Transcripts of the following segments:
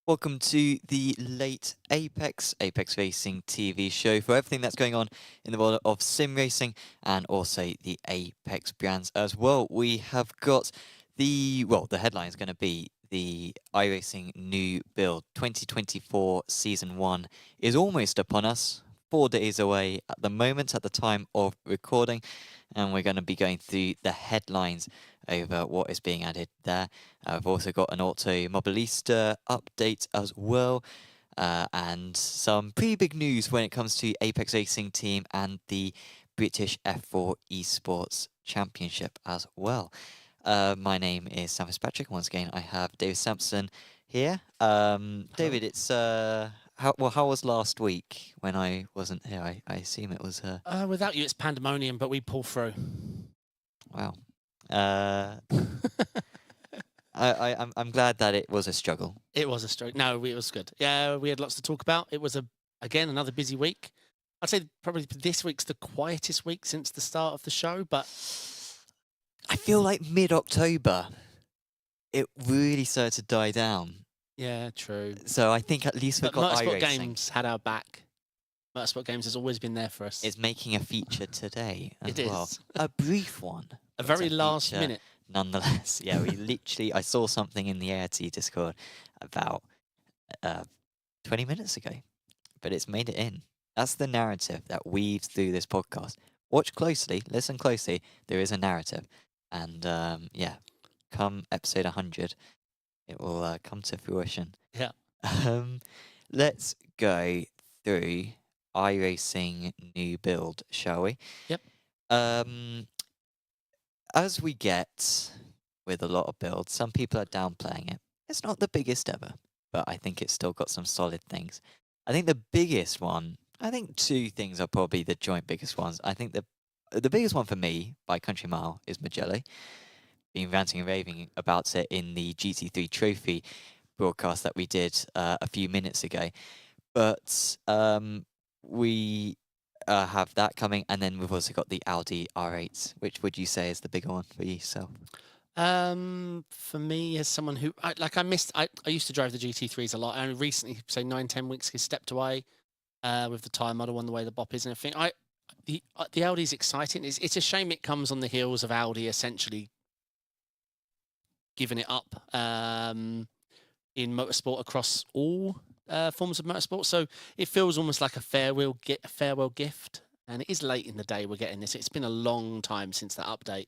Welcome to the late Apex Racing TV show for everything that's going on in the world of sim racing and also the Apex brands as well. We have got the headline is going to be the iRacing new build 2024 Season 1 is almost upon us. 4 days away at the moment at the time of recording, and we're going to be going through the headlines over what is being added there. I've also got an Automobilista update as well, and some pretty big news when it comes to Apex Racing Team and the British F4 Esports Championship as well. My name is Sam Fitzpatrick. Once again, I have David Sampson here. David, it's how was last week when I wasn't here? I assume it was Without you, it's pandemonium, but we pull through. wow. I'm glad that it was a struggle. It was a stroke. No, it was good. Yeah, we had lots to talk about. It was again another busy week. I'd say probably this week's the quietest week since the start of the show, but I feel like mid-October, it really started to die down. yeah, true. So I think at least we've got Motorsport iRacing. Games had our back. Motorsport Games has always been there for us. It's making a feature today as It well. is. A brief one. A but very last feature minute. Nonetheless, yeah, I saw something in the ARTV Discord about 20 minutes ago, but it's made it in. That's the narrative that weaves through this podcast. Watch closely, listen closely. There is a narrative, and yeah, come episode 100, it will come to fruition. Yeah. Let's go through iRacing new build, shall we? Yep. As we get with a lot of builds, some people are downplaying it. It's not the biggest ever, but I think it's still got some solid things. I think the biggest one, I think two things are probably the joint biggest ones. I think the biggest one for me by country mile is Magello. Been ranting and raving about it in the GT3 trophy broadcast that we did a few minutes ago. But we have that coming, and then we've also got the Audi R8. Which would you say is the bigger one for yourself? For me, as someone who I used to drive the GT3s a lot, and recently, say 9-10 weeks, he stepped away with the tyre model and the way the bop is and everything. The Audi's exciting. It's a shame it comes on the heels of Audi essentially giving it up in motorsport across all forms of motorsport. So it feels almost like a farewell gift. And it is late in the day we're getting this. It's been a long time since that update.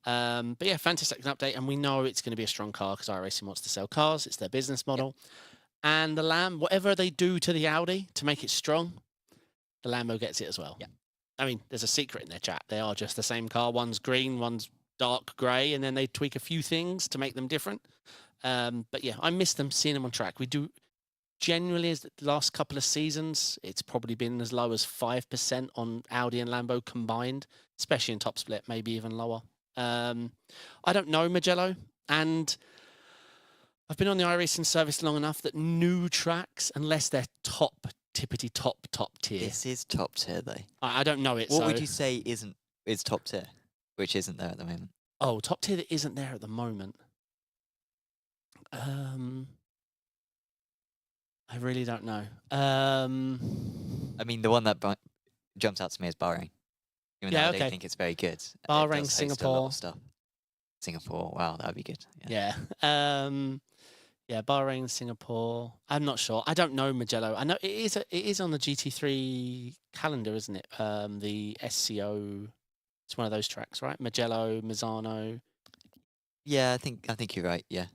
But yeah, fantastic update. And we know it's going to be a strong car because iRacing wants to sell cars. It's their business model. Yep. And the Lamb, whatever they do to the Audi to make it strong, the Lambo gets it as well. Yeah. I mean, there's a secret in their chat. They are just the same car. One's green, one's dark grey, and then they tweak a few things to make them different. But yeah, I miss them, seeing them on track. We do generally, as the last couple of seasons, it's probably been as low as 5% on Audi and Lambo combined, especially in top split, maybe even lower. I don't know Magello, and I've been on the iRacing service long enough that new tracks, unless they're tippity top tier. This is top tier, though. I don't know it. What would you say is top tier, which isn't there at the moment? Oh, top tier that isn't there at the moment. I really don't know. I mean, the one that jumps out to me is Bahrain. Even though I don't think it's very good. Bahrain, Singapore. Stuff. Singapore, wow, that'd be good. Yeah. Yeah, Bahrain, Singapore. I'm not sure. I don't know Magello. I know it is on the GT3 calendar, isn't it? The SCO. It's one of those tracks, right? Magello, Mazzano. Yeah, I think you're right. Yeah.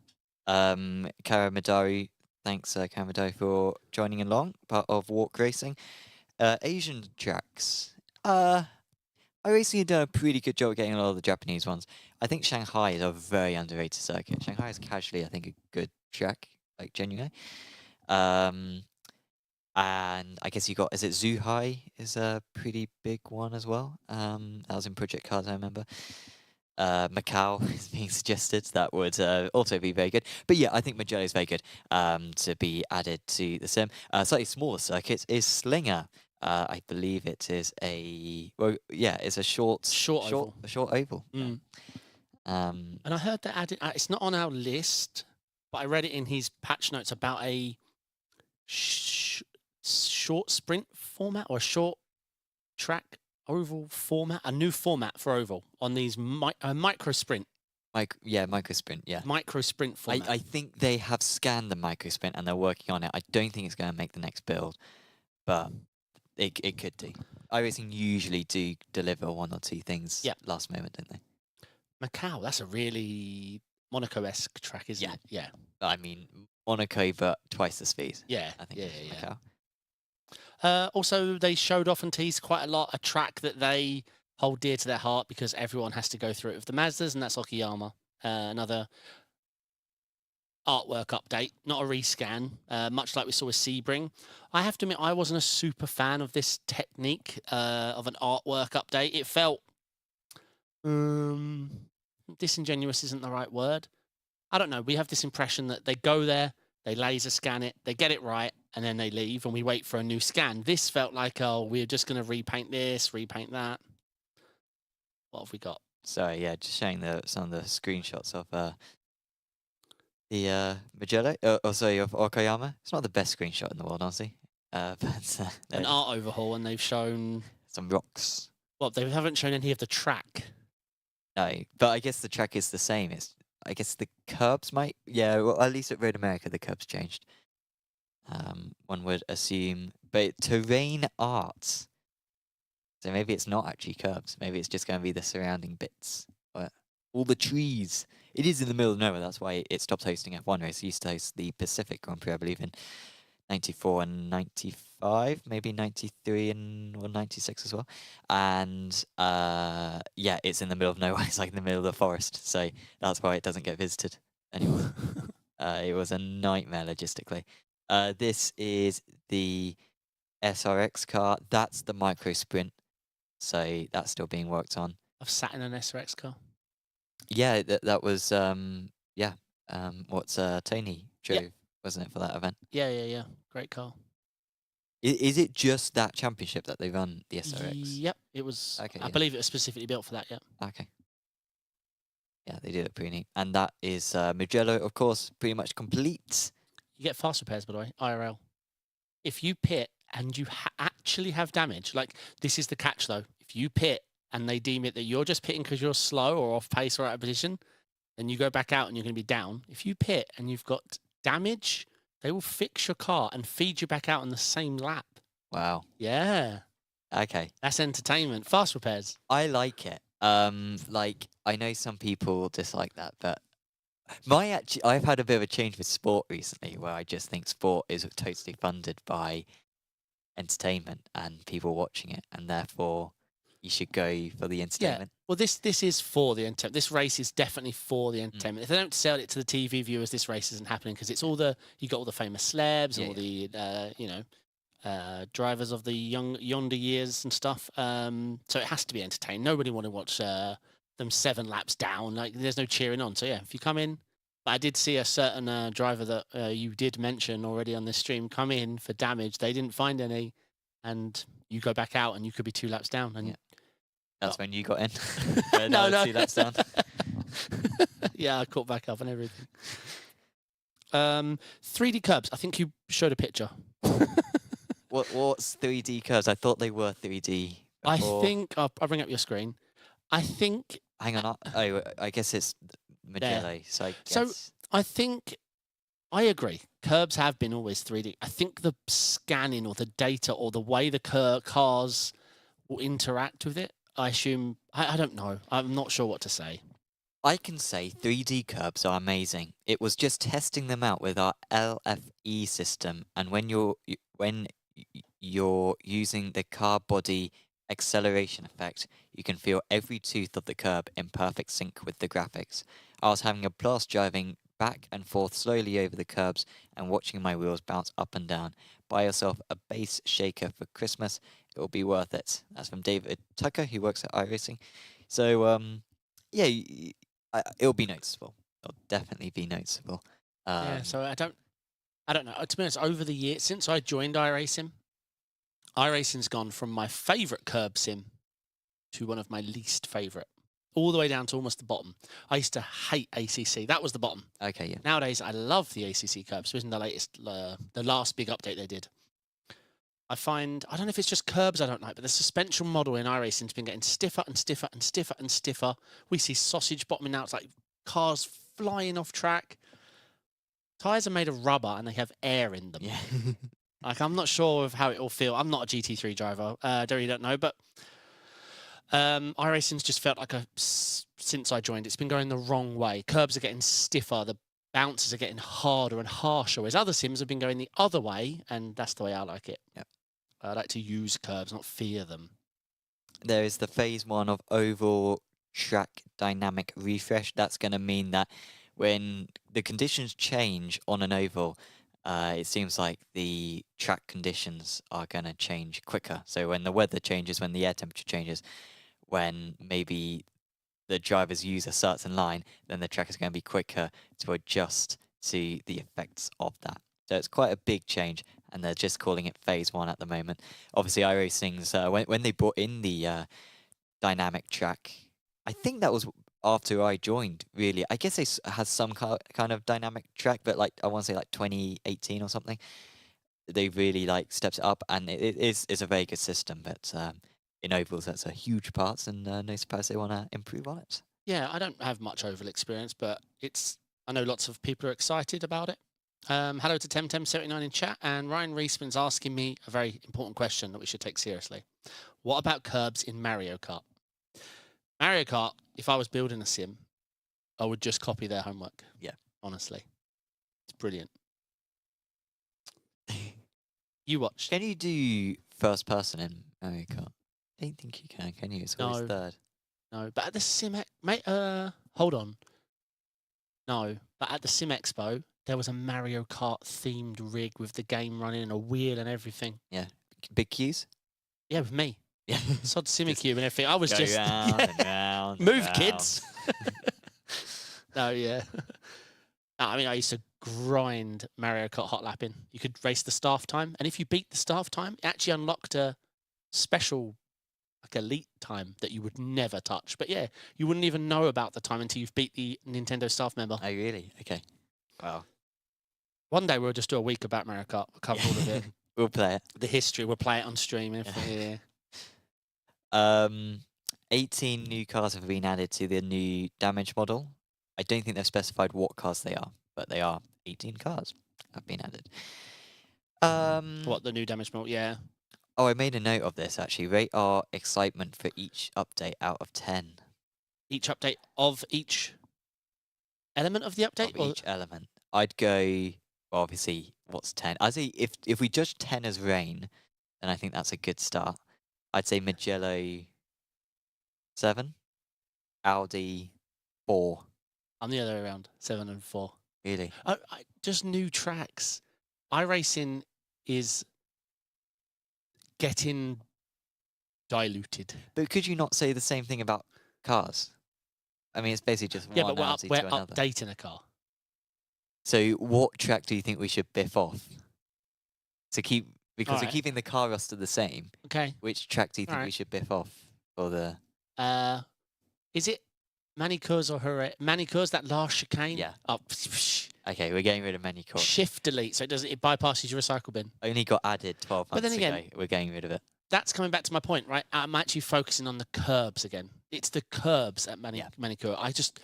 Kara Madaru, thanks, Kara Madaru, for joining along, part of Walk Racing. Asian tracks. iRacing have done a pretty good job of getting a lot of the Japanese ones. I think Shanghai is a very underrated circuit. Shanghai is casually, I think, a good track, like genuinely. And I guess you got, is it Zhuhai is a pretty big one as well. That was in Project Cars, I remember. Macau is being suggested. That would also be very good. But yeah, I think Magello is very good to be added to the sim. Slightly smaller circuit is Slinger. I believe it is it's a short oval. Mm. And I heard that added. It's not on our list, but I read it in his patch notes about a short sprint format or a short track oval format, a new format for oval on these micro sprint. Micro sprint, yeah. Micro sprint format. I think they have scanned the micro sprint and they're working on it. I don't think it's going to make the next build, but it could do. iRacing usually do deliver one or two things last moment, don't they? Macau, that's a really Monaco-esque track, isn't it? Yeah. I mean, Monaco, but twice the speed. Yeah. I think Macau. Also, they showed off and teased quite a lot a track that they hold dear to their heart because everyone has to go through it with the Mazdas, and that's Okayama. Another artwork update, not a rescan, much like we saw with Sebring. I have to admit, I wasn't a super fan of this technique of an artwork update. It felt disingenuous isn't the right word. I don't know. We have this impression that they go there, they laser scan it, they get it right, and then they leave, and we wait for a new scan. This felt like, oh, we're just going to repaint this, repaint that. What have we got? Sorry, yeah, just showing some of the screenshots of the Magello, sorry, of Okayama. It's not the best screenshot in the world, honestly. But an art overhaul, and they've shown some rocks. Well, they haven't shown any of the track. No, but I guess the track is the same. I guess the curbs might, well, at least at Road America, the curbs changed. One would assume, but terrain art. So maybe it's not actually curbs. Maybe it's just going to be the surrounding bits. But all the trees. It is in the middle of nowhere. That's why it stopped hosting F1 race. It used to host the Pacific Grand Prix, I believe, in 94 and 95, maybe 93 or 96 as well. And it's in the middle of nowhere. It's like in the middle of the forest. So that's why it doesn't get visited anymore. It was a nightmare logistically. This is the SRX car. That's the micro sprint. So that's still being worked on. I've sat in an SRX car. Yeah, that was Tony drove, wasn't it, for that event? Yeah. Great car. Is it just that championship that they run the SRX? Yep, it was. Okay, I believe it was specifically built for that. Yeah. Okay. Yeah, they did it pretty neat, and that is Mugello, of course, pretty much complete. You get fast repairs, by the way, IRL. If you pit and you actually have damage, like this is the catch though. If you pit and they deem it that you're just pitting because you're slow or off pace or out of position, then you go back out and you're going to be down. If you pit and you've got damage, they will fix your car and feed you back out on the same lap. Wow. Yeah. Okay. That's entertainment. Fast repairs. I like it. Like I know some people dislike that, but I've had a bit of a change with sport recently, where I just think sport is totally funded by entertainment and people watching it, and therefore you should go for the entertainment. Yeah. Well, this is for the entertainment. This race is definitely for the entertainment. If they don't sell it to the TV viewers, this race isn't happening because it's all you got all the famous celebs, all the drivers of the yonder years and stuff. So it has to be entertaining. Nobody want to watch them 7 laps down. Like there's no cheering on. So yeah, if you come in. But I did see a certain driver that you did mention already on this stream come in for damage. They didn't find any, and you go back out and you could be 2 laps down. And that's when you got in. No. 2 laps down. Yeah, I caught back up and everything. 3D curbs. I think you showed a picture. What's 3D curbs? I thought they were 3D. I think I'll bring up your screen. I think. Hang on. I guess it's Magello. So I think I agree. Curbs have been always 3D. I think the scanning or the data or the way the cars will interact with it. I assume. I don't know. I'm not sure what to say. I can say 3D curbs are amazing. It was just testing them out with our LFE system, and when you're using the car body acceleration effect, you can feel every tooth of the curb in perfect sync with the graphics. I was having a blast driving back and forth slowly over the curbs and watching my wheels bounce up and down. Buy yourself a base shaker for Christmas. It will be worth it. That's from David Tucker, who works at iRacing. So, it'll be noticeable. It'll definitely be noticeable. So I don't know. To be honest, over the years, since I joined iRacing, iRacing's gone from my favourite curb sim to one of my least favourite all the way down to almost the bottom. I used to hate ACC. That was the bottom. Okay, yeah. Nowadays, I love the ACC curbs, especially the latest, the last big update they did. I find, I don't know if it's just curbs I don't like, but the suspension model in iRacing has been getting stiffer and stiffer and stiffer and stiffer. We see sausage bottoming out. It's like cars flying off track. Tyres are made of rubber and they have air in them. Yeah. Like, I'm not sure of how it will feel. I'm not a GT3 driver. I really don't know, but iRacing's just felt like since I joined, it's been going the wrong way. Curbs are getting stiffer. The bounces are getting harder and harsher, whereas other sims have been going the other way, and that's the way I like it. Yep. I like to use curbs, not fear them. There is the phase 1 of overall track dynamic refresh. That's going to mean that when the conditions change on an oval, it seems like the track conditions are going to change quicker. So when the weather changes, when the air temperature changes, when maybe the drivers use a certain line, then the track is going to be quicker to adjust to the effects of that. So it's quite a big change, and they're just calling it phase 1 at the moment. Obviously, iRacing's when they brought in the dynamic track, I think that was after I joined. Really, I guess they had some kind of dynamic track, but like I want to say like 2018 or something. They really like stepped it up, and it's a very good system. But in ovals, that's a huge part, and no surprise they want to improve on it. Yeah, I don't have much oval experience, but I know lots of people are excited about it. Hello to Temtem79 in chat, and Ryan Reisman's asking me a very important question that we should take seriously. What about curbs in Mario Kart? Mario Kart, if I was building a sim, I would just copy their homework. Yeah. Honestly. It's brilliant. You watch. Can you do first person in Mario Kart? I don't think you can you? It's always third. No, but at the Sim... Mate, hold on. No, but at the Sim Expo, there was a Mario Kart themed rig with the game running and a wheel and everything. Yeah. Big cues? Yeah, with me. Yeah. Sod Simicube and everything. I was Go just... round and round. Move, round. kids! No, yeah. No, I mean, I used to grind Mario Kart hot lapping. You could race the staff time, and if you beat the staff time, it actually unlocked a special, like, elite time that you would never touch. But yeah, you wouldn't even know about the time until you've beat the Nintendo staff member. Oh, really? Okay. Wow. One day we'll just do a week about Mario Kart. We'll cover all of it. We'll play it. The history. We'll play it on stream. Yeah. 18 new cars have been added to the new damage model. I don't think they've specified what cars they are, but they are 18 cars have been added. What, the new damage model? Yeah. Oh, I made a note of this, actually. Rate our excitement for each update out of 10. Each update of each element of the update? Of each element. I'd go, well, obviously, what's 10? I'd say if we judge 10 as rain, then I think that's a good start. I'd say Mugello 7, Audi 4. I'm the other way around, 7 and 4. Really? Just new tracks. iRacing is getting diluted. But could you not say the same thing about cars? I mean, it's basically just one Audi we're to another. updating a car. So what track do you think we should biff off? Because we're Alright. keeping the car roster the same. Okay. Which track do you think we Alright. should biff off for the... Is it Manicures or Manicures, that last chicane? Yeah. Oh, Okay, we're getting rid of many cars. Shift delete, so it bypasses your recycle bin. Only got added 12 But months then ago. We're getting rid of it. That's coming back to my point, right? I'm actually focusing on the curbs again. It's the curbs at Manicure. I just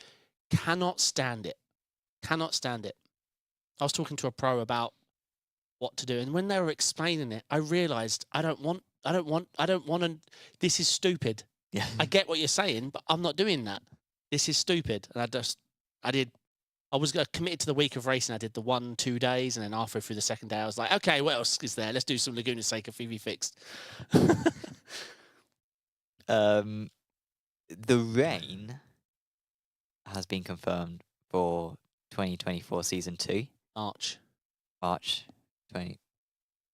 cannot stand it. Cannot stand it. I was talking to a pro about what to do, and when they were explaining it, I realised I don't want to. This is stupid. Yeah. I get what you're saying, but I'm not doing that. This is stupid. And I was committed to the week of racing. I did the 1-2 days, and then halfway through the second day, I was like, okay, what else is there? Let's do some Laguna Seca Phoebe fixed. The rain has been confirmed for 2024 season 2. March. 20.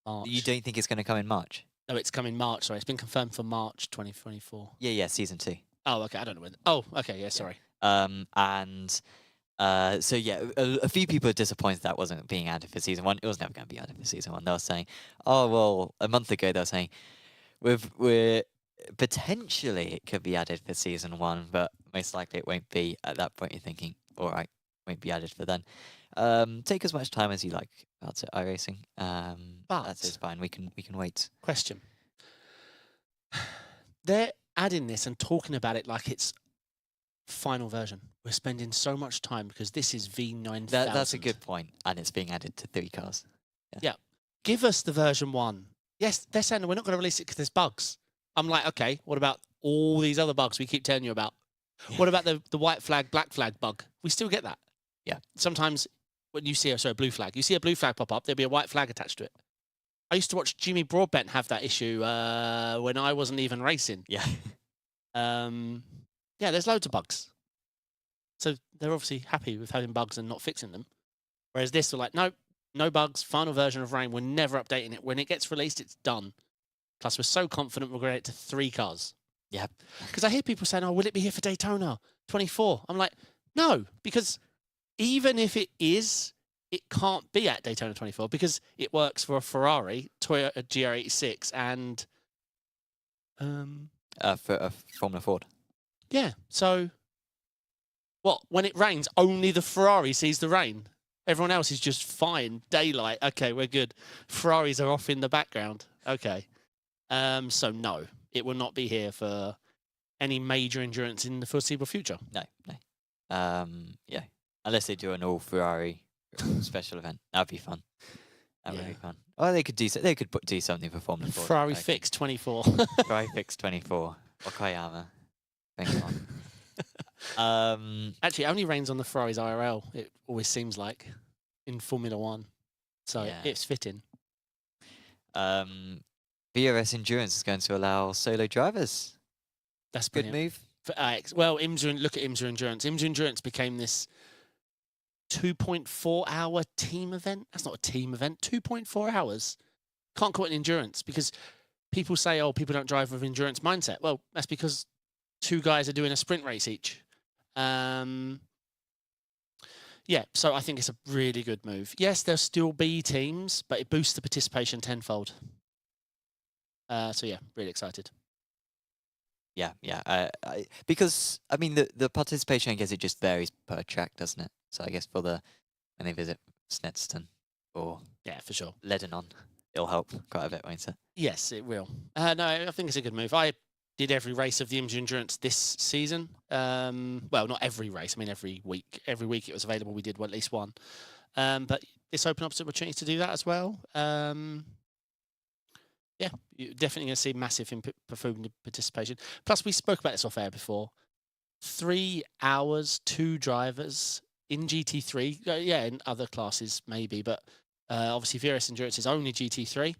March. You don't think it's going to come in March? No, it's coming March. Sorry, it's been confirmed for March 2024. Yeah, season 2. Oh, okay. I don't know when. Oh, okay. Yeah, sorry. So yeah, a few people are disappointed that wasn't being added for season 1. It was never going to be added for season 1. They were saying, oh well, a month ago they were saying, we're potentially it could be added for season 1, but most likely it won't be. At that point, you're thinking, all right, won't be added for then. Take as much time as you like about it, iRacing. That is fine. We can wait. Question. They're adding this and talking about it like it's final version. We're spending so much time because this is V9000. That's a good point, and it's being added to 3 cars. Yeah. Give us the version 1. Yes, they're saying we're not going to release it because there's bugs. I'm like, okay, what about all these other bugs we keep telling you about? Yeah. What about the white flag, black flag bug? We still get that. Yeah. Sometimes when you see a blue flag, you see a blue flag pop up, there'll be a white flag attached to it. I used to watch Jimmy Broadbent have that issue when I wasn't even racing. Yeah. Yeah, there's loads of bugs. So they're obviously happy with having bugs and not fixing them. Whereas this, they're like, nope, no bugs, final version of Rain, we're never updating it. When it gets released, it's done. Plus, we're so confident we'll get it to 3 cars. Yep. Because I hear people saying, oh, will it be here for Daytona 24? I'm like, no, because even if it is, it can't be at Daytona 24 because it works for a Ferrari, Toyota GR86, and For a Formula Ford. Yeah, so what? When it rains, only the Ferrari sees the rain. Everyone else is just fine. Daylight. Okay, we're good. Ferraris are off in the background. Okay. So no, it will not be here for any major endurance in the foreseeable future. No. Yeah. Unless they do an all Ferrari special event. That'd be fun. That would be fun. Oh, they could do do something for Formula Ford. Ferrari Fix 24. Ferrari Fix 24. Okayama. Bring it on. Actually, it only rains on the Ferraris IRL. It always seems like in Formula One, so Yeah. it's fitting. BRS Endurance is going to allow solo drivers. That's Good brilliant. move. For well, look at IMSA Endurance. IMSA Endurance became this 2.4-hour team event. That's not a team event. 2.4 hours. Can't call it an endurance because people say, oh, people don't drive with endurance mindset. Well, that's because 2 guys are doing a sprint race each. Yeah, so I think it's a really good move. Yes, there'll still be teams, but it boosts the participation tenfold. So yeah, really excited. Yeah. Because I mean the participation, I guess it just varies per track, doesn't it? So I guess when they visit Snetterton or Yeah, for sure. Lebanon, it'll help quite a bit, won't it? Yes, it will. No, I think it's a good move. I did every race of the IMSA Endurance this season. Well, not every race. I mean, every week. Every week it was available. We did at least one. But this opened up some opportunities to do that as well. Yeah, you're definitely going to see massive improvement in participation. Plus, we spoke about this off air before. 3 hours, 2 drivers in GT3. Yeah, in other classes maybe, but obviously VRS Endurance is only GT3.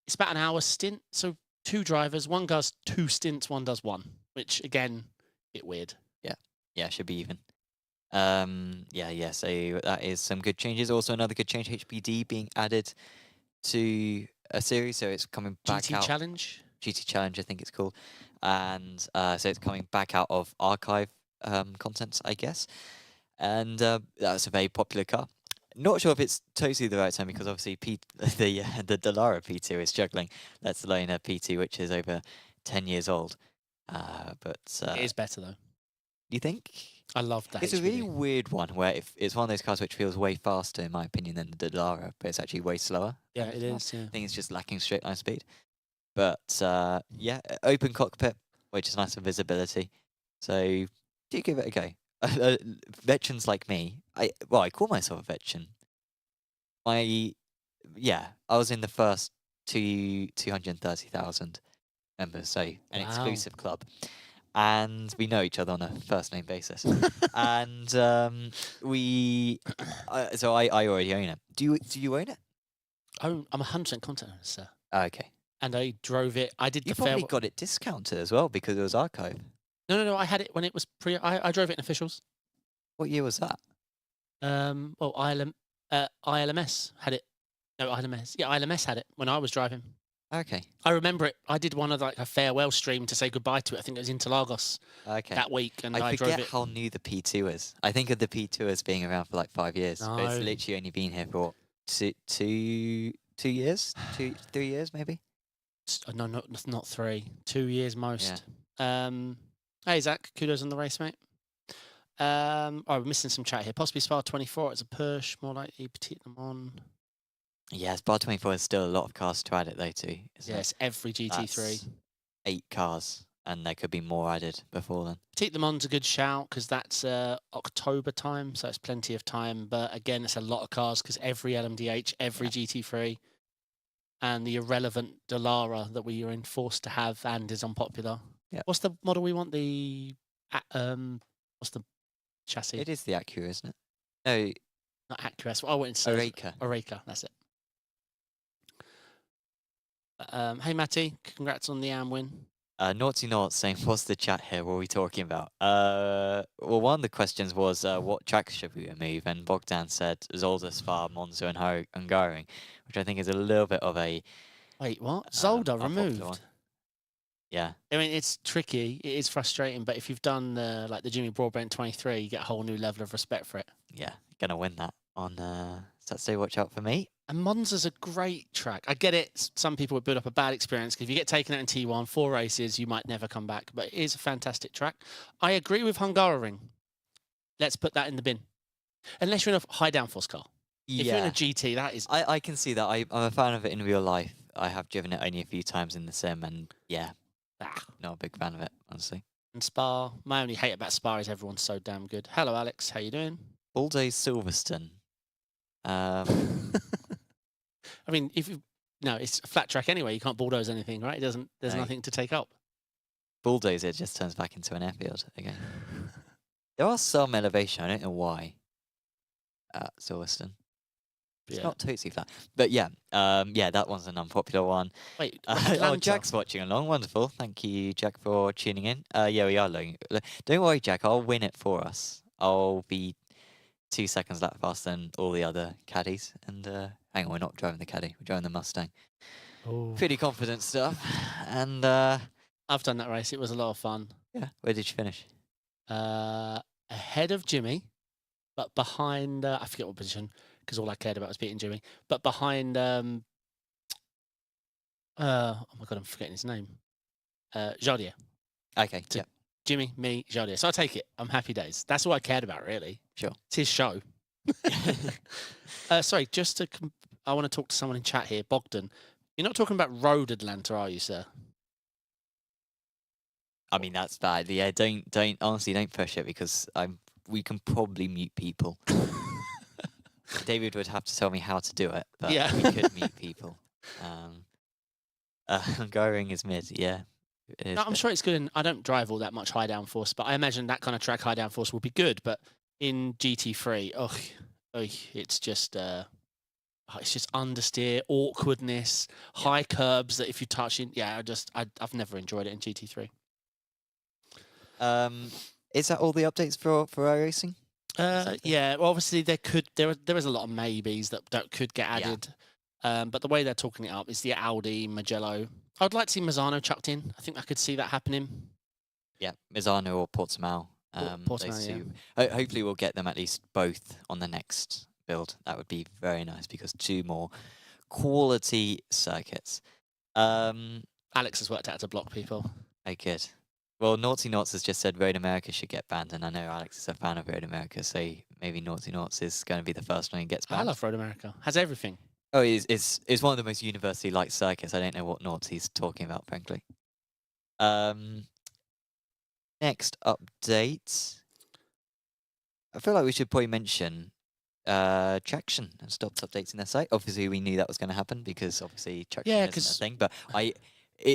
It's about an hour stint, so 2 drivers. One does 2 stints, one does 1, which again, a bit weird. Yeah, should be even. Yeah. So that is some good changes. Also, another good change: HPD being added to a series, so it's coming back GT out. Challenge. GT Challenge, I think it's called, and so it's coming back out of archive contents, I guess. And that's a very popular car. Not sure if it's totally the right time because obviously the Dallara P2 is struggling. Let's alone a P2 which is over 10 years old. But It is better though. you think? I love that. It's a really weird one where it's one of those cars which feels way faster in my opinion than the Dallara, but it's actually way slower. Yeah, it is. Yeah. I think it's just lacking straight line speed. But yeah, open cockpit, which is nice for visibility. So do give it a go. Veterans like me, I call myself a veteran. I was in the first 230,000 members, so an exclusive club. And we know each other on a first name basis. And so I already own it. Do you own it? Oh, I'm 100% content owner, sir. Okay. And I drove it. I did You the probably got it discounted as well because it was archive. No. I had it when it was I drove it in officials. What year was that? Well, ILMS had it. No, ILMS. Yeah, ILMS had it when I was driving. Okay. I remember it. I did one of like a farewell stream to say goodbye to it. I think it was Interlagos that week, and I drove forget it. how new the P2 is. I think of the P2 as being around for like 5 years, but it's No. literally only been here for 2 years, 3 years maybe. No, not 3. 2 years most. Yeah. Hey, Zach. Kudos on the race, mate. We're missing some chat here. Possibly Spa 24 as a push. More likely Petite Le Mans. Yeah, Bar 24 is still a lot of cars to add it though too, isn't Yes, every GT3. That's 8 cars, and there could be more added before then. Petite Le Mans a good shout because that's October time, so it's plenty of time. But again, it's a lot of cars because every LMDH, every GT3, and the irrelevant Dallara that we are enforced to have and is unpopular. Yeah. What's the model we want? What's the chassis? It is the Acura, isn't it? No, Not Acura. I went to Oreca. Oreca, that's it. Hey, Matty, congrats on the AM win. Naughty Naught saying, what's the chat here? What are we talking about? Well, one of the questions was, what tracks should we remove? And Bogdan said Zolder, Spa, Monza, and Hungaroring, which I think is a little bit of a... Wait, what? Zolder unpopular removed? one. Yeah. I mean, it's tricky. It is frustrating, but if you've done like the Jimmy Broadbent 23, you get a whole new level of respect for it. Yeah, gonna win that on Saturday. Watch out for me. And Monza's a great track. I get it. Some people would build up a bad experience because if you get taken out in T1, 4 races, you might never come back. But it is a fantastic track. I agree with Hungaroring. Let's put that in the bin. Unless you're in a high downforce car. If you're in a GT, that is... I can see that. I'm a fan of it in real life. I have driven it only a few times in the sim, and yeah, not a big fan of it, honestly. And Spa, my only hate about Spa is everyone's so damn good. Hello, Alex. How you doing? All day Silverstone. I mean, no, it's a flat track anyway. You can't bulldoze anything, right? It doesn't. There's nothing to take up. Bulldoze it just turns back into an airfield again. There are some elevation. I don't know why. At Silverstone. It's not totally flat, but yeah, that one's an unpopular one. Wait, oh, Jack's watching along. Wonderful, thank you, Jack, for tuning in. Yeah, we are learning. Don't worry, Jack. I'll win it for us. I'll be 2 seconds lap faster than all the other caddies. And hang on, we're not driving the caddy. We're driving the Mustang. Oh. Pretty confident stuff. And I've done that race. It was a lot of fun. Yeah, where did you finish? Ahead of Jimmy, but behind. I forget what position. Because all I cared about was beating Jimmy. But behind, oh my God, I'm forgetting his name. Jardier. Okay, yeah. Jimmy, me, Jardier. So I take it. I'm happy days. That's all I cared about, really. Sure. It's his show. Sorry, I want to talk to someone in chat here. Bogdan, you're not talking about road Atlanta, are you, sir? I mean, that's bad. Yeah, honestly, don't push it because we can probably mute people. David would have to tell me how to do it, but yeah. we could meet people. Going is mid, yeah. No, I'm sure it's good. I don't drive all that much high downforce, but I imagine that kind of track high downforce will be good. But in GT3, it's just understeer, awkwardness, high curbs that if you touch in, I've never enjoyed it in GT3. Is that all the updates for iRacing? Yeah, well, obviously there is a lot of maybes that could get added, but the way they're talking it up is the Audi, Mugello. I'd like to see Mazzano chucked in. I think I could see that happening. Yeah, Mazzano or Portimao. Portimao, Hopefully we'll get them at least both on the next build. That would be very nice because 2 more quality circuits. Alex has worked out to block people. Oh, good. Well, Naughty Knots has just said Road America should get banned, and I know Alex is a fan of Road America, so maybe Naughty Knots is going to be the first one who gets banned. I love Road America. Has everything. Oh, it's one of the most universally liked circuits. I don't know what Naughty's talking about, frankly. Next update. I feel like we should probably mention Traxion has stopped updating their site. Obviously, we knew that was going to happen because obviously Traxion isn't a thing, but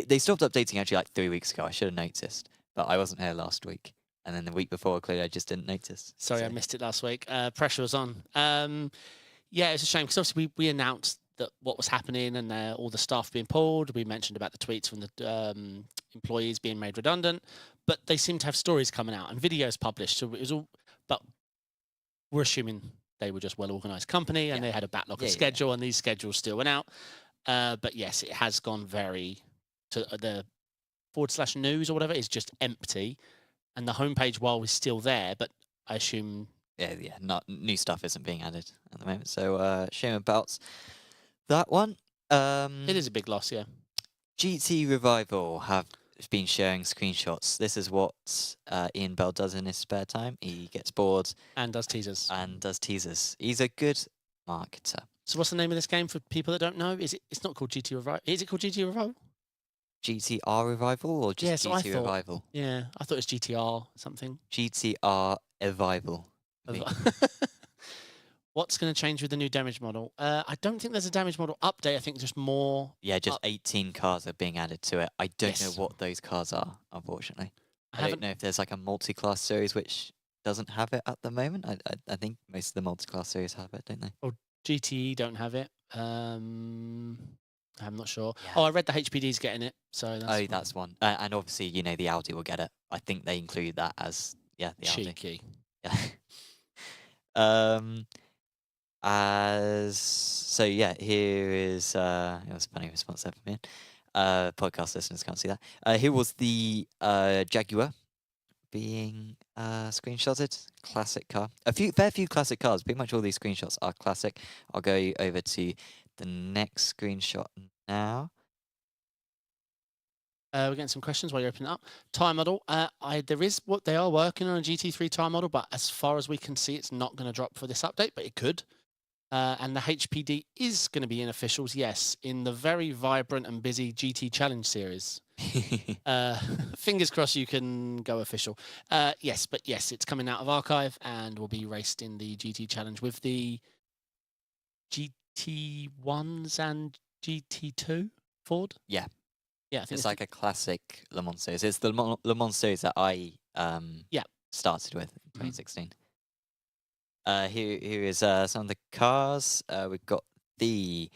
they stopped updating actually like 3 weeks ago. I should have noticed, but I wasn't here last week. And then the week before, clearly I just didn't notice. Sorry, I missed it last week. Pressure was on. Yeah, it's a shame because obviously we announced that what was happening and all the staff being pulled. We mentioned about the tweets from the employees being made redundant, but they seem to have stories coming out and videos published. So it was all, but we're assuming they were just well-organized company and they had a backlog of schedule and these schedules still went out. But yes, it has gone very to the /news or whatever is just empty. And the homepage, while is still there, but I assume... not new stuff isn't being added at the moment. So shame about that one. It is a big loss, yeah. GTRevival have been sharing screenshots. This is what Ian Bell does in his spare time. He gets bored And does teasers. and does teasers. He's a good marketer. So what's the name of this game for people that don't know? It's not called GTRevival. Is it called GTRevival? GTRevival or just Yeah, so I thought- GTRevival? Yeah, I thought it was GTR something. GTRevival. What's going to change with the new damage model? I don't think there's a damage model update. I think just more. Yeah, just 18 cars are being added to it. I don't know Yes. what those cars are, unfortunately. I haven't- don't know if there's like a multi-class series which doesn't have it at the moment. I think most of the multi-class series have it, don't they? GTE don't have it. I'm not sure. Yeah. Oh, I read the HPD's getting it. So that's That's one. And obviously, the Audi will get it. I think they include that as, the Audi. cheeky. Yeah. Here is it was a funny response there from Ian. Podcast listeners can't see that. Here was the Jaguar being screenshotted. Classic car. Fair few classic cars. Pretty much all these screenshots are classic. I'll go over to the next screenshot now. We're getting some questions while you're opening it up. Tyre model. There is what they are working on a GT3 tyre model, but as far as we can see, it's not going to drop for this update, but it could. And the HPD is going to be in officials, yes, in the very vibrant and busy GT Challenge series. Fingers crossed you can go official. Yes, it's coming out of archive and will be raced in the GT Challenge with the GT1s and GT2 Ford. Yeah. Yeah, I think It's like a classic Le Mans series. It's the Le Mans series that I started with in 2016. Here is some of the cars. We've got the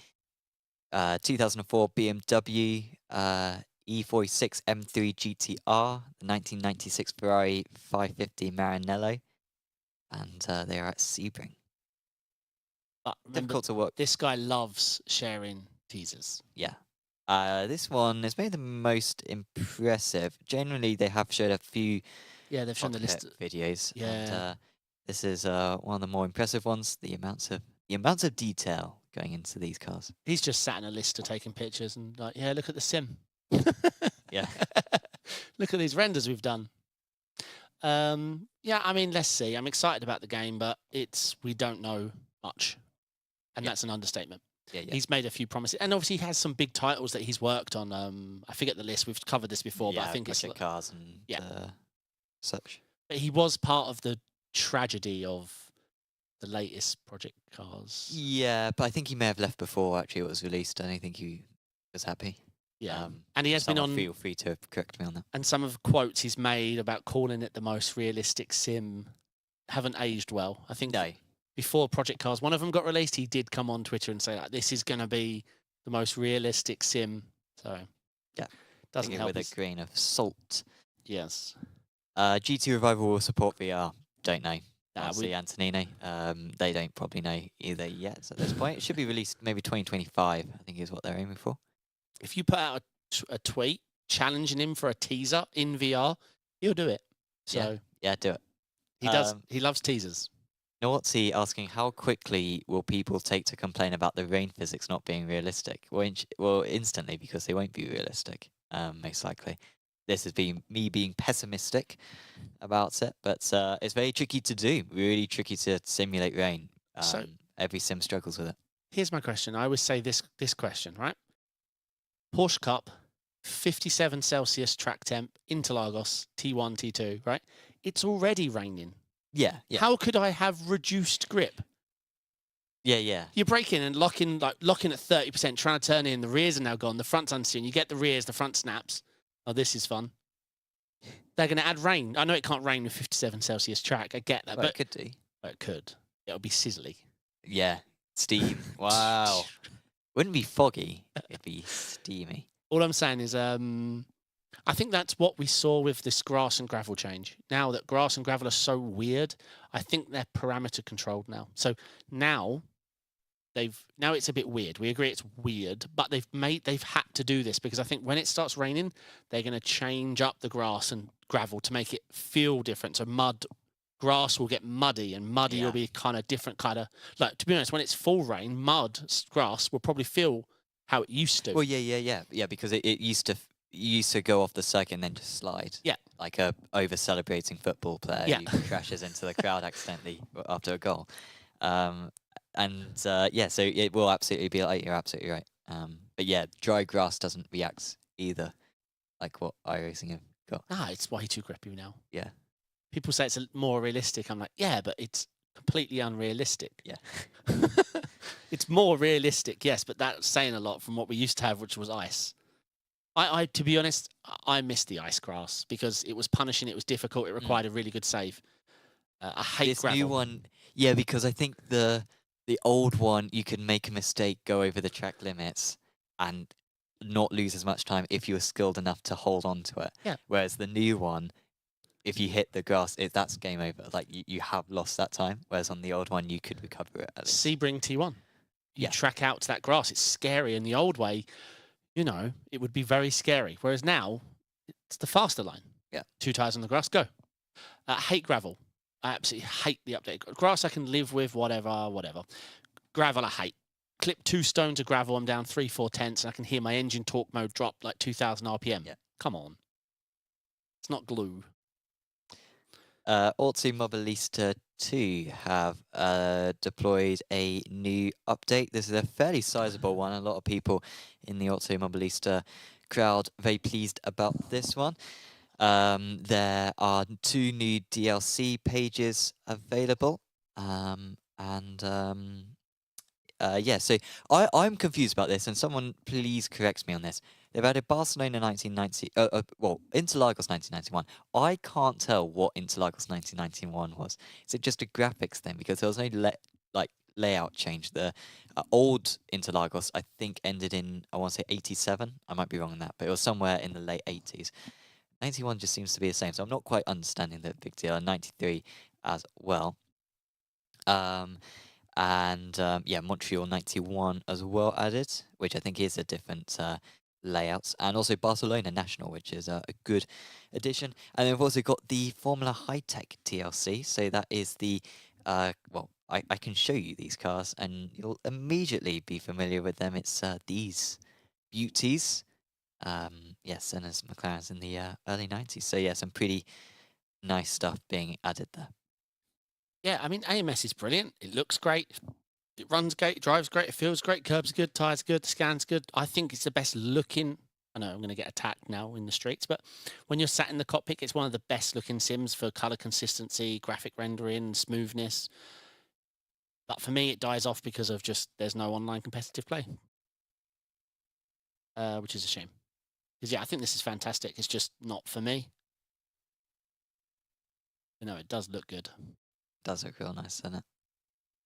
2004 BMW E46 M3 GTR, the 1996 Ferrari 550 Maranello, and they are at Sebring. But remember, Difficult to work. this guy loves sharing teasers. Yeah. This one is maybe the most impressive. Generally, they have showed a few Yeah, they've shown the list. videos. Yeah. And, this is one of the more impressive ones. The amounts of detail going into these cars. He's just sat in a list of taking pictures and like, yeah, look at the sim. Yeah. Look at these renders we've done. Yeah, I mean, let's see. I'm excited about the game, but we don't know much. And that's an understatement. Yeah. He's made a few promises. And obviously he has some big titles that he's worked on. I forget the list. We've covered this before, but I think it's cars and such. But he was part of the tragedy of the latest Project Cars. Yeah, but I think he may have left before actually it was released. I don't think he was happy. Yeah, and he has been on. Feel free to correct me on that. And some of the quotes he's made about calling it the most realistic sim haven't aged well. I think before Project Cars, one of them got released, he did come on Twitter and say like, "This is going to be the most realistic sim." So yeah, doesn't help with a grain of salt. Yes. GTRevival will support VR. Don't know. We Antonino. They don't probably know either yet at this point. It should be released maybe 2025, I think is what they're aiming for. If you put out a tweet challenging him for a teaser in VR, he'll do it. So yeah, do it. He does. He loves teasers. Nautzi asking, how quickly will people take to complain about the rain physics not being realistic? Well, instantly, because they won't be realistic, most likely. This has been me being pessimistic about it, but it's very tricky to do. Really tricky to simulate rain. So every sim struggles with it. Here's my question. I always say this question, right? Porsche Cup, 57 Celsius track temp, Interlagos, T1, T2, right? It's already raining. Yeah. How could I have reduced grip? Yeah. You're braking and locking at 30%, trying to turn in. The rears are now gone. The front's unseen. You get the rears, the front snaps. Oh, this is fun. They're going to add rain. I know it can't rain with 57 Celsius track. I get that. Well, but it could do. It could. It'll be sizzly. Yeah. Steam. Wow. Wouldn't be foggy. It'd be steamy. All I'm saying is I think that's what we saw with this grass and gravel change. Now that grass and gravel are so weird, I think they're parameter controlled now. So now it's a bit weird. We agree it's weird, but they've had to do this because I think when it starts raining, they're going to change up the grass and gravel to make it feel different. So grass will get muddy, and muddy will be kind of different to be honest, when it's full rain, grass will probably feel how it used to. Well, yeah, because it used to you used to go off the circuit and then just slide. Yeah. Like a over-celebrating football player Yeah. who crashes into the crowd accidentally after a goal. Yeah, so it will absolutely be like, you're absolutely right. But yeah, dry grass doesn't react either, like what iRacing have got. It's way too grippy now. Yeah. People say it's more realistic. I'm like, yeah, but it's completely unrealistic. Yeah. It's more realistic, yes, but that's saying a lot from what we used to have, which was ice. I to be honest, I missed the ice grass because it was punishing, it was difficult, it required a really good save. I hate This gravel. new one, yeah, because I think the old one, you could make a mistake, go over the track limits, and not lose as much time if you were skilled enough to hold on to it. Yeah. Whereas the new one, if you hit the grass, that's game over. Like, you have lost that time. Whereas on the old one, you could recover it at least. Sebring T1. You track out to that grass. It's scary. In the old way, you know, it would be very scary. Whereas now, it's the faster line. Yeah. 2 tires on the grass, go. Hate gravel. I absolutely hate the update. Grass I can live with, whatever. Gravel I hate. Clip 2 stones of gravel, I'm down 3/4 tenths, and I can hear my engine torque mode drop like 2,000 RPM. Yeah. Come on. It's not glue. Automobilista 2 have deployed a new update. This is a fairly sizable one. A lot of people in the Automobilista crowd very pleased about this one. There are 2 new DLC pages available. Yeah, so I'm confused about this, and someone please correct me on this. They've added Barcelona 1990, Interlagos 1991. I can't tell what Interlagos 1991 was. Is it just a graphics thing? Because there was no layout change. The old Interlagos, I think, ended in, I want to say 87. I might be wrong on that, but it was somewhere in the late 80s. 91 just seems to be the same, so I'm not quite understanding the big deal. 93 as well. Montreal 91 as well added, which I think is a different layout, and also Barcelona National, which is a good addition. And then we've also got the Formula High Tech DLC, so that is the I can show you these cars, and you'll immediately be familiar with them. It's these beauties. Senna's McLarens in the early 90s. So yeah, some pretty nice stuff being added there. Yeah, I mean, AMS is brilliant. It looks great. It runs great. It drives great. It feels great. Curbs are good. Tires are good. Scans good. I think it's the best looking. I know I'm going to get attacked now in the streets, but when you're sat in the cockpit, it's one of the best looking sims for color consistency, graphic rendering, smoothness. But for me, it dies off because of just there's no online competitive play, which is a shame. Because yeah, I think this is fantastic. It's just not for me. But no, it does look good. Does look real nice, doesn't it?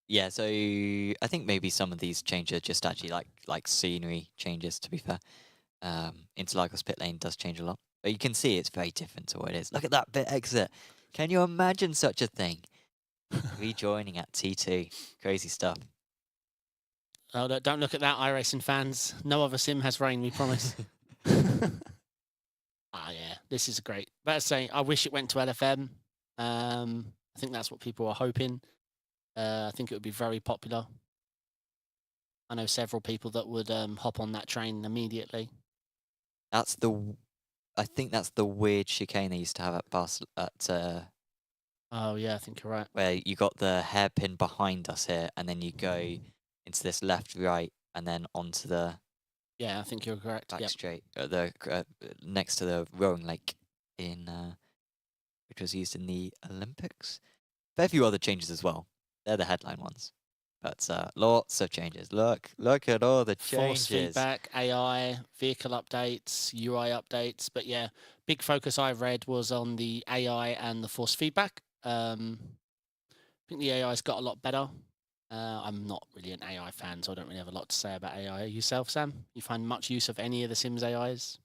Yeah, so I think maybe some of these changes are just actually like scenery changes, to be fair. Interlagos pit lane does change a lot. But you can see it's very different to what it is. Look at that bit exit. Can you imagine such a thing? Rejoining at T2. Crazy stuff. Oh, don't look at that, iRacing fans. No other sim has rain, we promise. Yeah, this is great. But I say, I wish it went to LFM. I think that's what people are hoping. I think it would be very popular. I know several people that would hop on that train immediately. I think that's the weird chicane they used to have at Oh yeah, I think you're right. Where you got the hairpin behind us here, and then you go into this left, right, and then onto the. Yeah, I think you're correct. Back straight, next to the rowing lake which was used in the Olympics. Fair few other changes as well. They're the headline ones, but lots of changes. Look at all the changes. Force feedback, AI, vehicle updates, UI updates. But yeah, big focus I read was on the AI and the force feedback. I think the AI's got a lot better. I'm not really an AI fan, so I don't really have a lot to say about AI. Yourself, Sam? You find much use of any of the Sims AIs?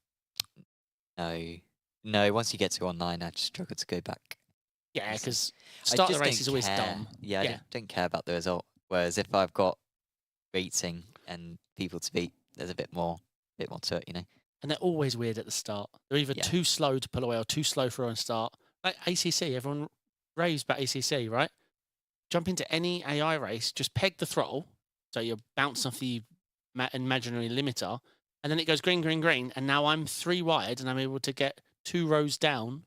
No. Once you get to online, I just struggle to go back. Yeah, because start the race is always dumb. Yeah, I don't care about the result. Whereas if I've got rating and people to beat, there's a bit more to it, you know. And they're always weird at the start. They're either too slow to pull away or too slow for a start. Like ACC, everyone raves about ACC, right? Jump into any AI race, just peg the throttle, so you're bouncing off the imaginary limiter, and then it goes green, green, green, and now I'm 3 wide, and I'm able to get 2 rows down,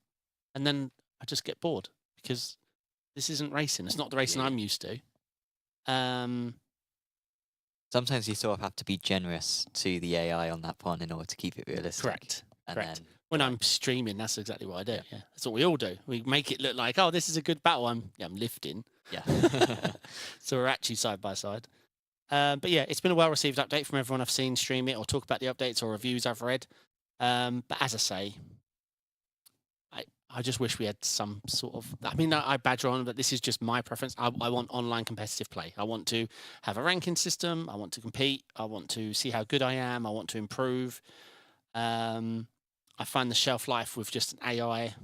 and then I just get bored because this isn't racing. It's not the racing I'm used to. Sometimes you sort of have to be generous to the AI on that one in order to keep it realistic. Correct. And Correct. then, When I'm streaming, that's exactly what I do. Yeah. That's what we all do. We make it look like, oh, this is a good battle. I'm lifting. yeah. So we're actually side by side. But yeah, it's been a well-received update from everyone I've seen stream it or talk about the updates or reviews I've read. But as I say, I just wish we had some sort of... I mean, I badger on, but this is just my preference. I want online competitive play. I want to have a ranking system. I want to compete. I want to see how good I am. I want to improve. I find the shelf life with just an AI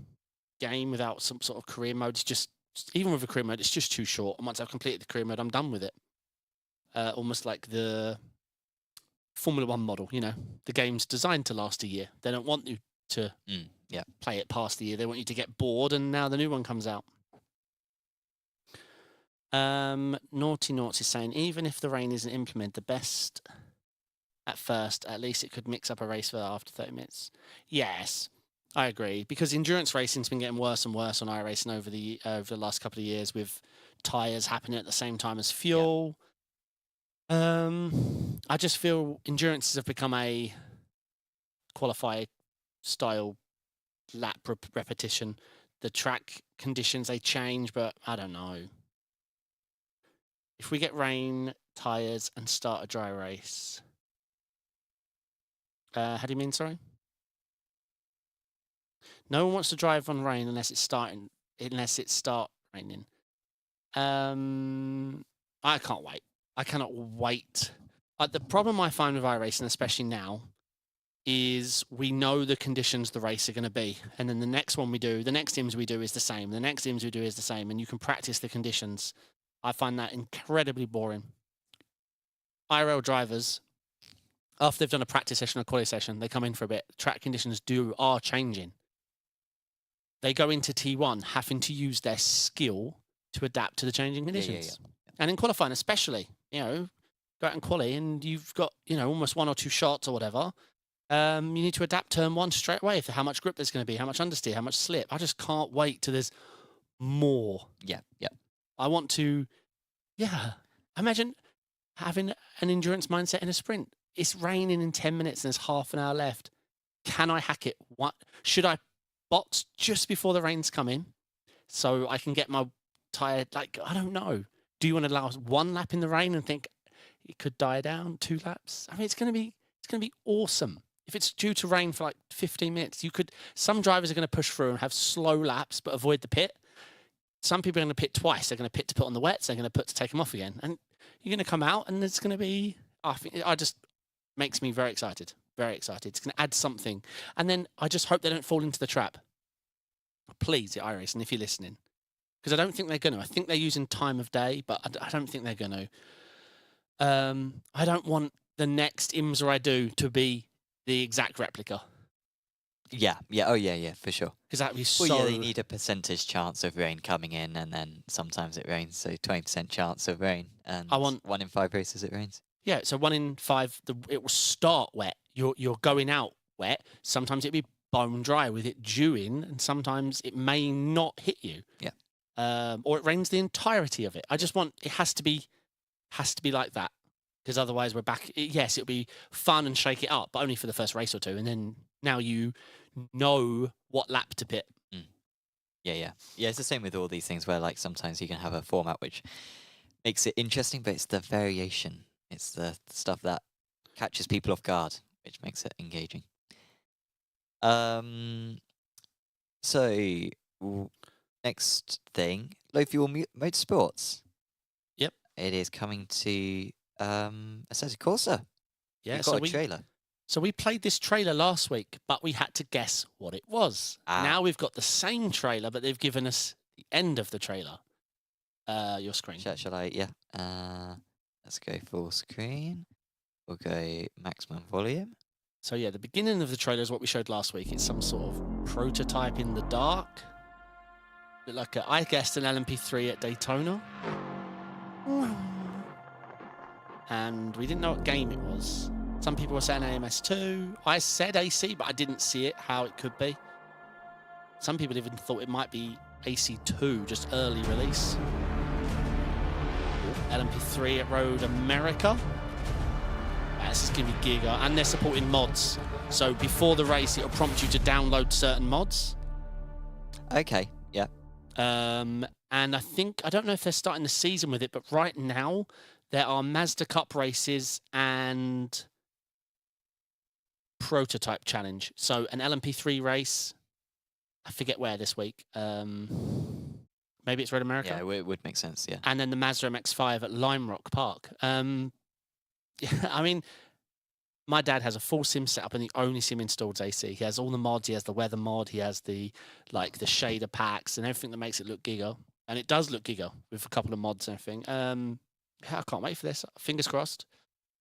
game without some sort of career mode is just... Even with a career mode, it's just too short. And once I've completed the career mode, I'm done with it. Almost like the Formula 1 model, you know. The game's designed to last a year. They don't want you to play it past the year. They want you to get bored, and now the new one comes out. Naughty is saying, even if the rain isn't implemented the best at first, at least it could mix up a race for after 30 minutes. Yes, I agree, because endurance racing's been getting worse and worse on iRacing over the last couple of years, with tyres happening at the same time as fuel. I just feel endurances have become a qualify style lap repetition. The track conditions, they change, but I don't know. If we get rain, tyres, and start a dry race... how do you mean, sorry? No one wants to drive on rain unless it start raining. I can't wait. I cannot wait. The problem I find with iRacing, especially now, is we know the conditions the race are going to be. And then the next one we do, the next IMS we do is the same. The next IMS we do is the same. And you can practice the conditions. I find that incredibly boring. IRL drivers, after they've done a practice session or quality session, they come in for a bit. Track conditions are changing. They go into T1 having to use their skill to adapt to the changing conditions. And in qualifying especially, you know, go out in quali and you've got, you know, almost 1 or 2 shots or whatever. You need to adapt turn 1 straight away for how much grip there's going to be, how much understeer, how much slip. I just can't wait till there's more. Yeah. I want to, imagine having an endurance mindset in a sprint. It's raining in 10 minutes and there's half an hour left. Can I hack it? What should I box just before the rain's coming so I can get my tyre? Like, I don't know. Do you want to allow 1 lap in the rain and think it could die down? 2 laps? I mean, it's going to be awesome. If it's due to rain for like 15 minutes, some drivers are going to push through and have slow laps but avoid the pit. Some people are going to pit twice. They're going to pit to put on the wets. They're going to put to take them off again. And you're going to come out and it's going to be, I just makes me very excited. Very excited. It's going to add something. And then I just hope they don't fall into the trap. Please, iRacing, if you're listening. Because I don't think they're going to. I think they're using time of day, but I don't think they're going to. I don't want the next IMSA I do to be the exact replica. Yeah. Oh, yeah, for sure. Because that would be so... Well, yeah, they need a percentage chance of rain coming in, and then sometimes it rains, so 20% chance of rain. And 1 in 5 races it rains. Yeah, so 1 in 5, it will start wet. You're going out wet. Sometimes it'll be bone dry with it dew in, and sometimes it may not hit you. Yeah. Or it rains the entirety of it. I just want... It has to be like that. Because otherwise we're back... Yes, it'll be fun and shake it up, but only for the first race or 2. And then now you know what lap to pit. Yeah, it's the same with all these things where, like, sometimes you can have a format which makes it interesting, but it's the variation. It's the stuff that catches people off guard, which makes it engaging. So, next thing, low fuel motorsports. Yep. It is coming to Assetto Corsa. Yeah, We've got a trailer. So we played this trailer last week, but we had to guess what it was. Now we've got the same trailer, but they've given us the end of the trailer. Your screen. Shall I? Yeah. Let's go full screen. We'll go maximum volume. So yeah, the beginning of the trailer is what we showed last week. It's some sort of prototype in the dark. Like I guessed an LMP3 at Daytona. And we didn't know what game it was. Some people were saying AMS2. I said AC, but I didn't see it, how it could be. Some people even thought it might be AC2, just early release. LMP3 at Road America. This is going to be giga. And they're supporting mods. So before the race, it'll prompt you to download certain mods. Okay, yeah. And I think, I don't know if they're starting the season with it, but right now there are Mazda Cup races and Prototype Challenge. So an LMP3 race, I forget where this week. Maybe it's Road America. Yeah, it would make sense, yeah. And then the Mazda MX-5 at Lime Rock Park. Yeah, I mean, my dad has a full sim set up and the only sim installed is AC. He has all the mods. He has the weather mod. He has the shader packs and everything that makes it look giga. And it does look giga with a couple of mods and everything. Yeah, I can't wait for this. Fingers crossed.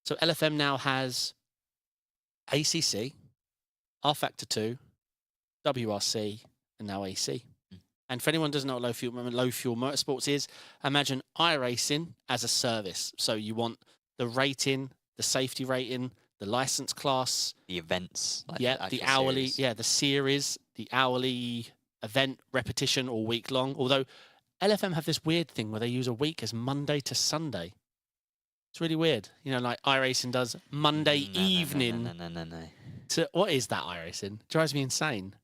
So LFM now has ACC, R Factor 2, WRC, and now AC. And for anyone who doesn't know what low fuel motorsports is, imagine iRacing as a service. So you want the rating, the safety rating, the license class, the events, like the hourly, the series, the hourly event repetition all week long. Although LFM have this weird thing where they use a week as Monday to Sunday. It's really weird. You know, like iRacing does Monday evening. No. To, what is that iRacing? Drives me insane.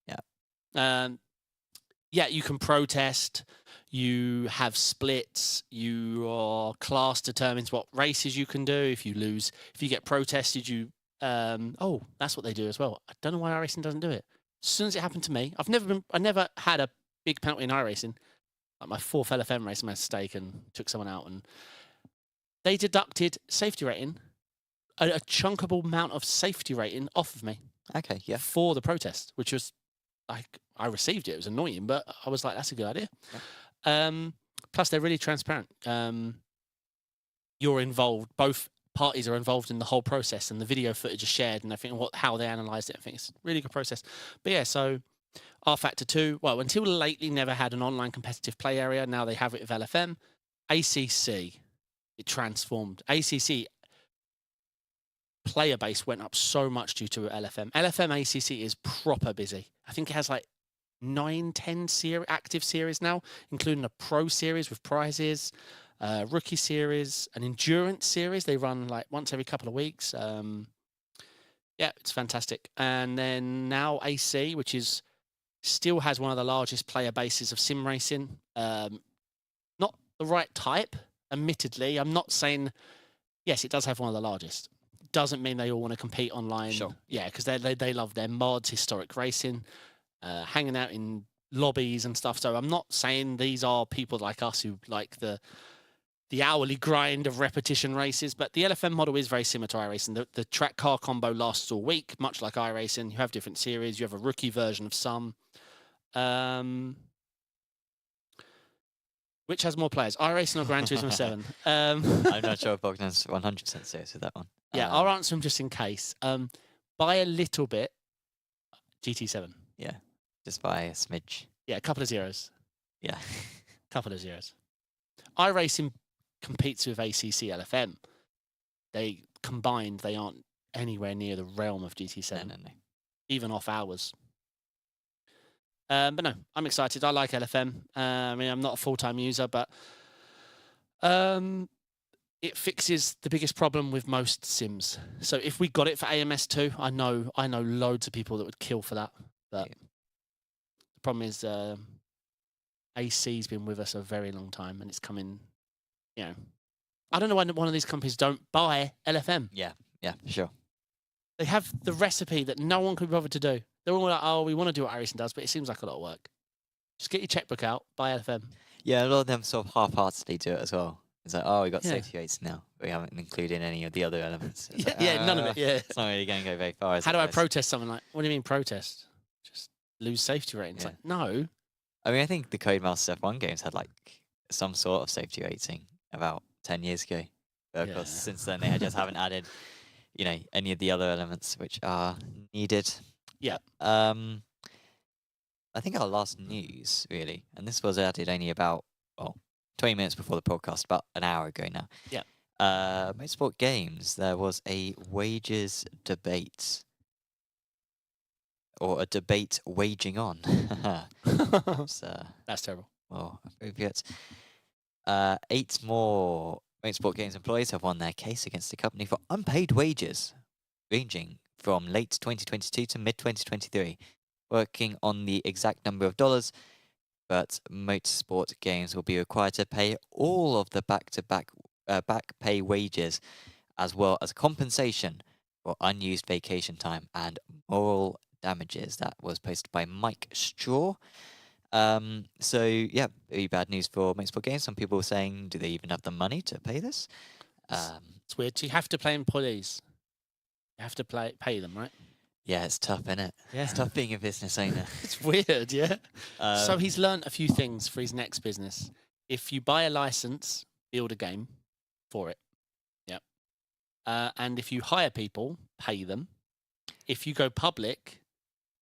Yeah. Yeah, you can protest. You have splits. Your class determines what races you can do. If you lose, if you get protested, you. Oh, that's what they do as well. I don't know why iRacing doesn't do it. As soon as it happened to me, I never had a big penalty in iRacing. Like my 4th LFM race, I made a mistake and took someone out, and they deducted safety rating, a chunkable amount of safety rating off of me. Okay, yeah. For the protest, which was like I received it. It was annoying, but I was like, that's a good idea. Yeah. Plus, they're really transparent. You're involved. Both parties are involved in the whole process, and the video footage is shared, and I think how they analysed it. I think it's a really good process. But yeah, so R Factor 2, well, until lately, never had an online competitive play area. Now they have it with LFM. ACC, it transformed. ACC player base went up so much due to LFM. LFM ACC is proper busy. I think it has like 9-10 active series now, including a pro series with prizes, rookie series, an endurance series. They run like once every couple of weeks. Yeah, it's fantastic. And then now AC, which is still has one of the largest player bases of sim racing. Not the right type, admittedly. I'm not saying, yes, it does have one of the largest. Doesn't mean they all want to compete online. Sure. Yeah, because they love their mods, historic racing, hanging out in lobbies and stuff. So I'm not saying these are people like us who like the hourly grind of repetition races, but the LFM model is very similar to iRacing. The track car combo lasts all week, much like iRacing. You have different series. You have a rookie version of some. Which has more players, iRacing or Gran Turismo 7? I'm not sure if Bogdan's 100% serious with that one. Yeah, I'll answer them just in case. By a little bit, GT7. Yeah, just by a smidge. Yeah, a couple of zeros. Yeah. Couple of zeros. iRacing competes with ACC LFM. They combined, they aren't anywhere near the realm of GT7. No. Even off hours. But no, I'm excited. I like LFM. I mean, I'm not a full-time user, but it fixes the biggest problem with most sims. So if we got it for AMS2, I know loads of people that would kill for that. But the problem is AC's been with us a very long time, and it's coming, you know. I don't know why one of these companies don't buy LFM. Yeah, sure. They have the recipe that no one could be bothered to do. They're all like, oh, we want to do what iRacing does, but it seems like a lot of work. Just get your checkbook out, buy LFM. Yeah, a lot of them sort of half-heartedly do it as well. It's like, oh, we got safety rates now. We haven't included any of the other elements. None of it, yeah. It's not really going to go very far. How do I protest something like, what do you mean protest? Just lose safety rating. It's like, no. I mean, I think the Codemasters F1 games had like some sort of safety rating about 10 years ago. But of course, since then, they just haven't added, you know, any of the other elements which are needed. Yeah. I think our last news, really, and this was added only about, 20 minutes before the podcast, about an hour ago now. Yeah. Motorsport Games, there was a wages debate. Or a debate waging on. Perhaps, That's terrible. more appropriate. 8 more Motorsport Games employees have won their case against the company for unpaid wages, ranging from late 2022 to mid-2023, working on the exact number of dollars, but Motorsport Games will be required to pay all of the back-to-back back pay wages, as well as compensation for unused vacation time and moral damages. That was posted by Mike Straw. So yeah, very bad news for Motorsport Games. Some people were saying, do they even have the money to pay this? It's weird. You have to pay employees. You have to pay them, right? Yeah, it's tough, isn't it? Yeah. It's tough being a business owner. It's weird, yeah. So Um, he's learned a few things for his next business. If you buy a license, build a game for it. Yep. And if you hire people, pay them. If you go public,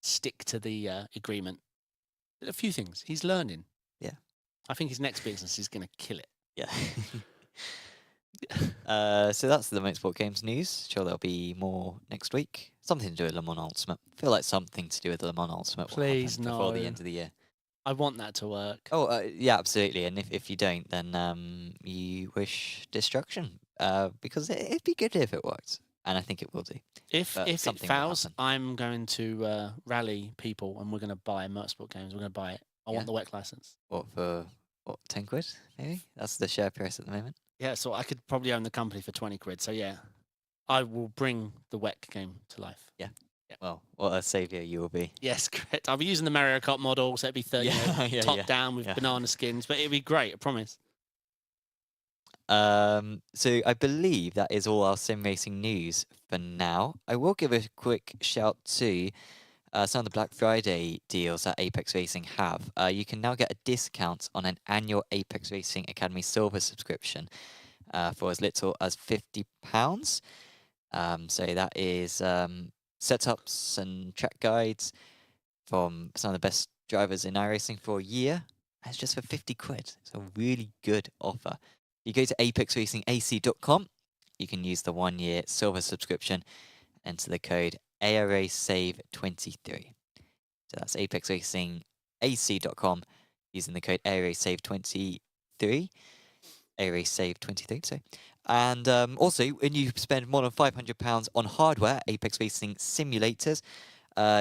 stick to the agreement. A few things. He's learning. Yeah. I think his next business is going to kill it. Yeah. So that's the Motorsport Games news. Sure, there'll be more next week. Something to do with Le Mans Ultimate. I feel like something to do with Le Mans Ultimate Please, will happen before the no. end of the year. I want that to work. Oh, yeah, absolutely. And if you don't, then you wish destruction. Because it'd be good if it worked, and I think it will do. If But it something will fails, happen. I'm going to rally people, and we're going to buy Motorsport Games. We're going to buy it. I want Yeah. the WEC license. What for? What, 10 quid? Maybe that's the share price at the moment. Yeah, so I could probably own the company for 20 quid. So yeah, I will bring the WEC game to life. Well, what a saviour you will be. Yes, correct. I'll be using the Mario Kart model, so it'd be 30, Yeah, top yeah. down with Yeah. banana skins, but it'd be great, I promise. So I believe that is all our sim racing news for now. I will give a quick shout to some of the Black Friday deals that Apex Racing have. You can now get a discount on an annual Apex Racing Academy Silver subscription for as little as £50. So that is setups and track guides from some of the best drivers in iRacing for a year. It's just for 50 quid. It's a really good offer. You go to apexracingac.com. You can use the 1-year silver subscription. Enter the code ARASAVE23. So that's apexracingac.com using the code ARASAVE23. ARASAVE23, so. And also, when you spend more than £500 on hardware, Apex Racing simulators,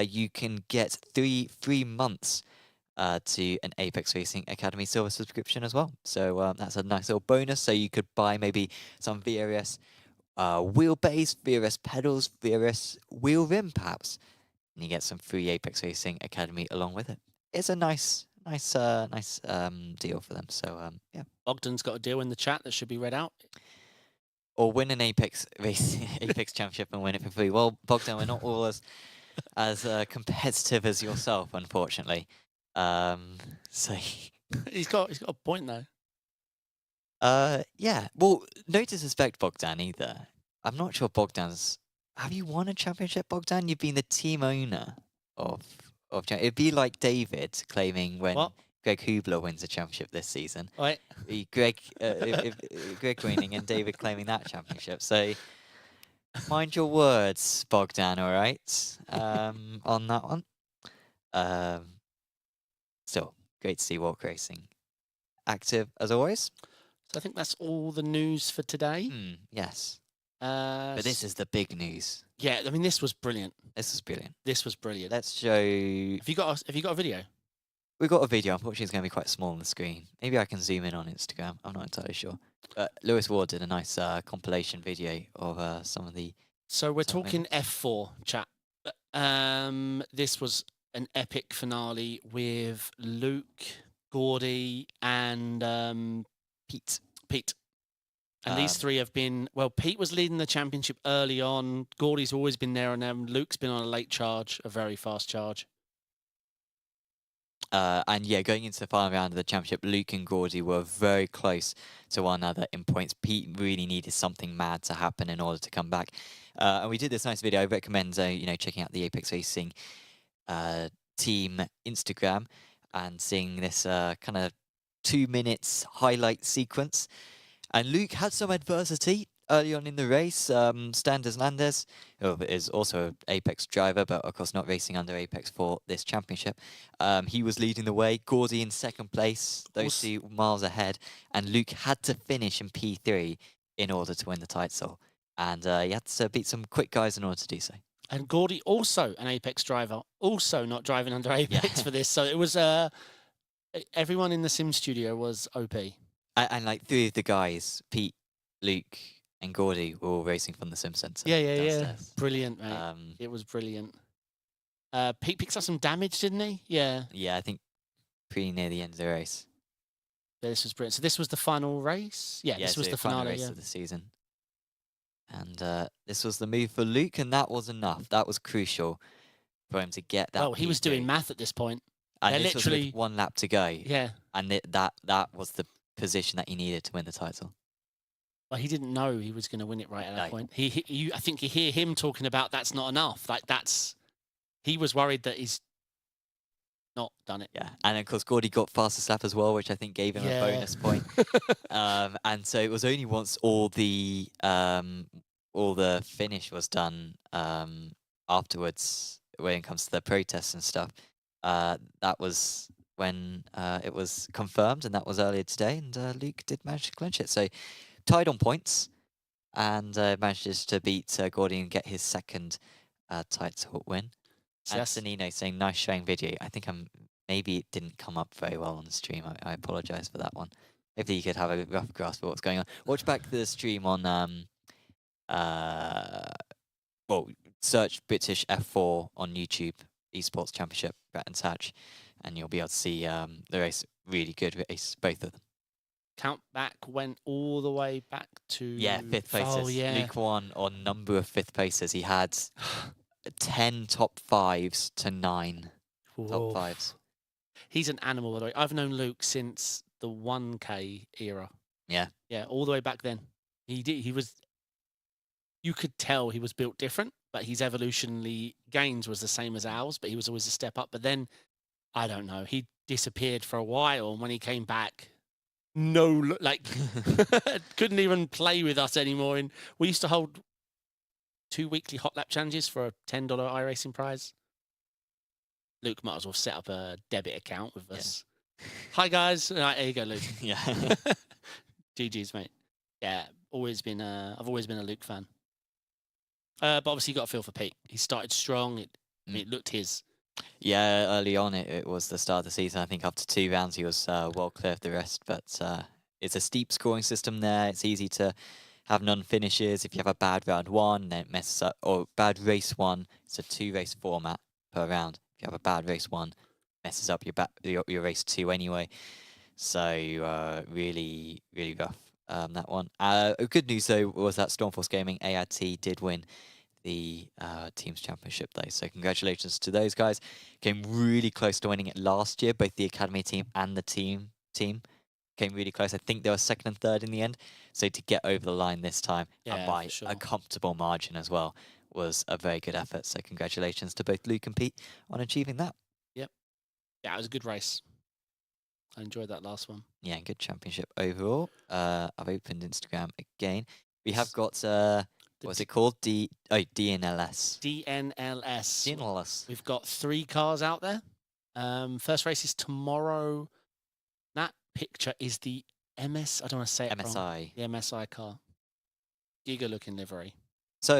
you can get 3 free months to an Apex Racing Academy Silver subscription as well. So that's a nice little bonus. So you could buy maybe some VRS wheelbase, VRS pedals, VRS wheel rim perhaps, and you get some free Apex Racing Academy along with it. It's a nice deal for them. So yeah. Bogdan's got a deal in the chat that should be read out. Or win an Apex Racing Apex Championship and win it for free. Well, Bogdan, we're not all as competitive as yourself, unfortunately. So He's got a point though. yeah. Well, no disrespect, Bogdan, either. I'm not sure Bogdan's. Have you won a championship, Bogdan? You've been the team owner of. It'd be like David claiming when What? Greg Hubler wins a championship this season. Wait. Greg winning and David claiming that championship. So mind your words, Bogdan. All right. On that one. Still great to see Walk Racing active as always. So I think that's all the news for today. Yes. But this is the big news. Yeah, I mean this was brilliant. This is brilliant. This was brilliant. Let's show. Have you got a video? We've got a video. Unfortunately, it's going to be quite small on the screen. Maybe I can zoom in on Instagram. I'm not entirely sure. But Lewis Ward did a nice compilation video of some of the. So we're some talking moments. F4 chat. This was an epic finale with Luke, Gordy, and Pete. And these three have been, well, Pete was leading the championship early on. Gordy's always been there on them. Luke's been on a late charge, a very fast charge. And yeah, going into the final round of the championship, Luke and Gordy were very close to one another in points. Pete really needed something mad to happen in order to come back. And we did this nice video. I recommend checking out the Apex Racing team Instagram and seeing this kind of 2 minutes highlight sequence. And Luke had some adversity early on in the race. Standers Landes, who is also an Apex driver, but of course not racing under Apex for this championship. He was leading the way. Gordy in second place, those two miles ahead. And Luke had to finish in P3 in order to win the title. And he had to beat some quick guys in order to do so. And Gordy, also an Apex driver, also not driving under Apex for this. So it was everyone in the sim studio was OP. And like three of the guys, Pete, Luke, and Gordy, were all racing from the sim centre. Yeah. Brilliant, mate. It was brilliant. Pete picks up some damage, didn't he? Yeah. Yeah, I think pretty near the end of the race. Yeah, this was brilliant. So this was the final race? Yeah, this was the final finale race of the season. And this was the move for Luke, and that was enough. That was crucial for him to get that. Well, he was doing math at this point. And this was with 1 lap to go. Yeah. And that was the position that he needed to win the title. Well, he didn't know he was going to win it right at that point. I think you hear him talking about that's not enough. Like he was worried that he's not done it. Yeah, and of course Gordy got fastest lap as well, which I think gave him a bonus point. And so it was only once all the finish was done afterwards, when it comes to the protests and stuff, that was when it was confirmed, and that was earlier today, and Luke did manage to clinch it. So tied on points, and manages to beat Gordy and get his second title win. And Sanino saying, nice showing video. I think maybe it didn't come up very well on the stream. I apologise for that one. Maybe you could have a rough grasp of what's going on. Watch back the stream on, search British F4 on YouTube, Esports Championship, Brett and Satch, and you'll be able to see the race. Really good race, both of them. Count back went all the way back to... 5th places. Oh, yeah. Luke won on number of 5th places. He had 10 top 5s to 9 top 5s. He's an animal, by the way. I've known Luke since the 1K era. Yeah. Yeah, all the way back then. He was... You could tell he was built different, but his evolutionary gains was the same as ours, but he was always a step up. But then, I don't know, he disappeared for a while, and when he came back... couldn't even play with us anymore. And we used to hold 2 weekly hot lap challenges for a $10 iRacing prize. Luke might as well set up a debit account with us. Hi guys, there you go, Luke. Yeah. GG's, mate. Yeah, I've always been a Luke fan. But obviously you got a feel for Pete. He started strong. It looked his. Yeah, early on it was the start of the season. I think after 2 rounds he was well clear of the rest. But it's a steep scoring system there. It's easy to have non-finishes. If you have a bad round 1, then it messes up. Or bad race 1, it's a 2-race format per round. If you have a bad race 1, messes up your race 2 anyway. So really, really rough, that one. Good news though was that Stormforce Gaming ART did win the Teams Championship though, so congratulations to those guys. Came really close to winning it last year. Both the Academy team and the team came really close. I think they were 2nd and 3rd in the end. So to get over the line this time, and by a comfortable margin as well, was a very good effort. So congratulations to both Luke and Pete on achieving that. Yep. Yeah, it was a good race. I enjoyed that last one. Yeah, good championship overall. I've opened Instagram again. We have got what's it called? DNLS. DNLS. We've got 3 cars out there. First race is tomorrow. That picture is the MS. I don't want to say it MSI. wrong. The MSI car. Giga looking livery. So